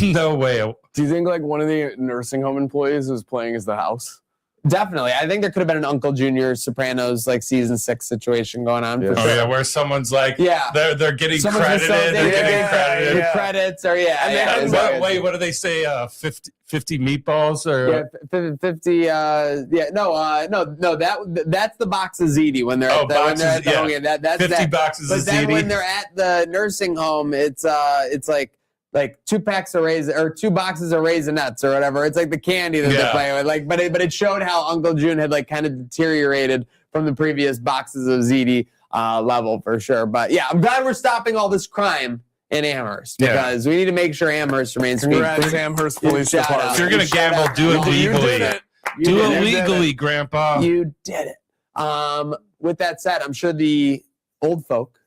no way. Do you think like one of the nursing home employees was playing as the house? Definitely. I think there could have been an Uncle Junior Sopranos like season 6 situation going on. Yeah. For sure. Yeah, where someone's like, they're getting credited. They're getting credited. Yeah. Credits or Wait, what do they say? 50 meatballs or 50? No. That's the box of ziti when they're at the that's 50 boxes of ziti. But then when they're at the nursing home, it's like 2 packs of raisin or 2 boxes of Raisinets or whatever. It's like the candy that they're playing with. Like, but it showed how Uncle June had like kind of deteriorated from the previous boxes of ziti level for sure. But yeah, I'm glad we're stopping all this crime in Amherst because we need to make sure Amherst remains clean. Congrats, Amherst Police Department. If you're gonna gamble, do it legally. Do it legally, Grandpa. You did it. With that said, I'm sure the old folk,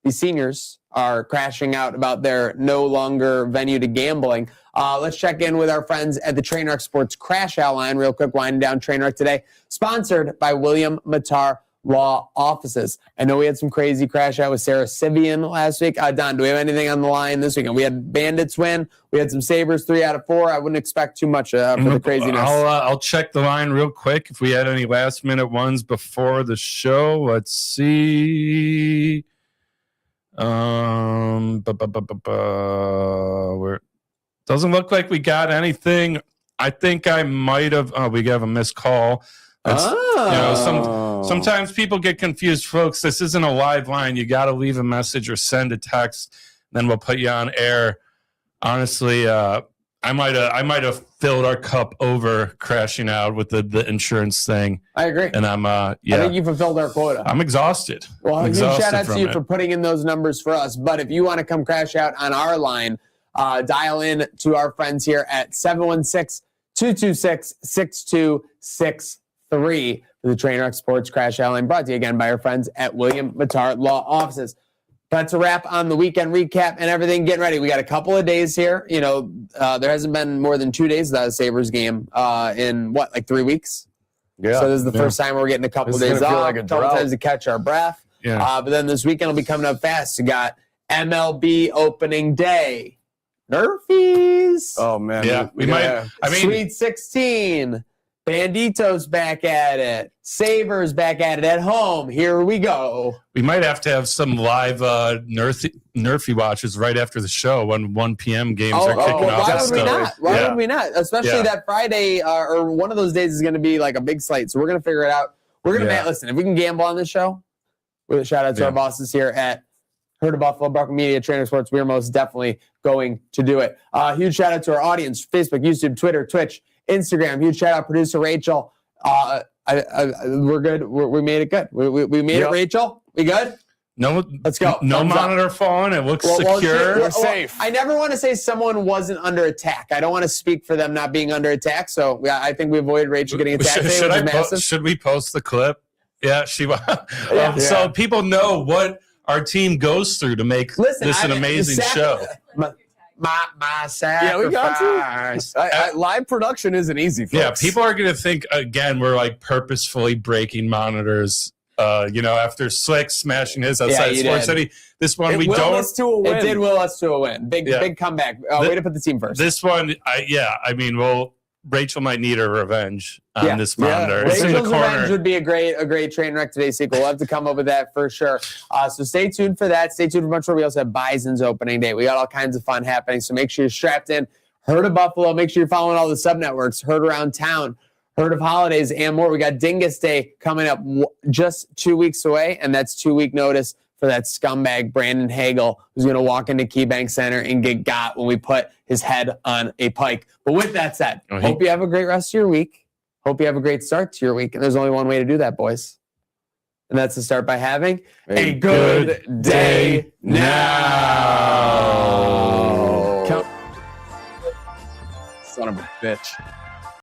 these seniors, are crashing out about their no longer venue to gambling. Let's check in with our friends at the Trainwreck Sports Crash Outline real quick, winding down Trainwreck today, sponsored by William Matar Law Offices. I know we had some crazy crash out with Sarah Sivian last week. Don, do we have anything on the line this weekend? We had Bandits win. We had some Sabres 3 out of 4. I wouldn't expect too much for the craziness. I'll check the line real quick if we had any last minute ones before the show. Let's see. Where doesn't look like we got anything. I think I might have. Oh, we have a missed call. Sometimes people get confused, folks. This isn't a live line. You got to leave a message or send a text. Then we'll put you on air. Honestly, I might have filled our cup over crashing out with the insurance thing. I agree. And I think you fulfilled our quota. I'm exhausted. Well, huge shout out to you for putting in those numbers for us. But if you want to come crash out on our line, dial in to our friends here at 716-226-6263 for the Trainwreck Sports Crash Outline, brought to you again by our friends at William Matar Law Offices. That's a wrap on the weekend recap and everything. Getting ready. We got a couple of days here. There hasn't been more than 2 days without a Sabres game in, 3 weeks? Yeah. So this is the first time we're getting a couple of days off, like a couple times to catch our breath. Yeah. But then this weekend will be coming up fast. You got MLB opening day. Nerfies. Oh, man. Yeah, we might. Sweet 16. Banditos back at it. Sabres back at it at home. Here we go. We might have to have some live Nerfy watches right after the show when 1 p.m. games are kicking off. Why would we not? Why would we not? Especially that Friday or one of those days is going to be like a big slate. So we're going to figure it out. We're going to listen. If we can gamble on this show, with a shout out to our bosses here at Herd of Buffalo, Buckle Media, Trainer Sports, we are most definitely going to do it. Huge shout out to our audience: Facebook, YouTube, Twitter, Twitch, Instagram. Huge shout out, producer Rachel. We're good. We made it good. We made it, Rachel. We good? No, let's go. No monitor falling. It looks secure. We're safe. I never want to say someone wasn't under attack. I don't want to speak for them not being under attack. So I think we avoided Rachel getting attacked. Should we post the clip? Yeah, so people know what our team goes through to make this an amazing show. My sacrifice. Yeah, we got to. Live production isn't easy, folks. Yeah, people are going to think, again, we're like purposefully breaking monitors. After Slick smashing his outside Sports City. This one, we don't. It did will us to a win. Big comeback. Way to put the team first. This one, Rachel might need her revenge on this monitor. Rachel's revenge would be a great train wreck today sequel. We'll have to come up with that for sure. So stay tuned for that. Stay tuned for much more. We also have Bison's opening day. We got all kinds of fun happening. So make sure you're strapped in. Herd of Buffalo. Make sure you're following all the sub networks. Herd Around Town. Herd of Holidays and more. We got Dingus Day coming up just 2 weeks away, and that's 2 week notice for that scumbag Brandon Hagel, who's going to walk into KeyBank Center and get got when we put his head on a pike. But with that said, hope you have a great rest of your week. Hope you have a great start to your week. And there's only one way to do that, boys. And that's to start by having a good day now. Son of a bitch.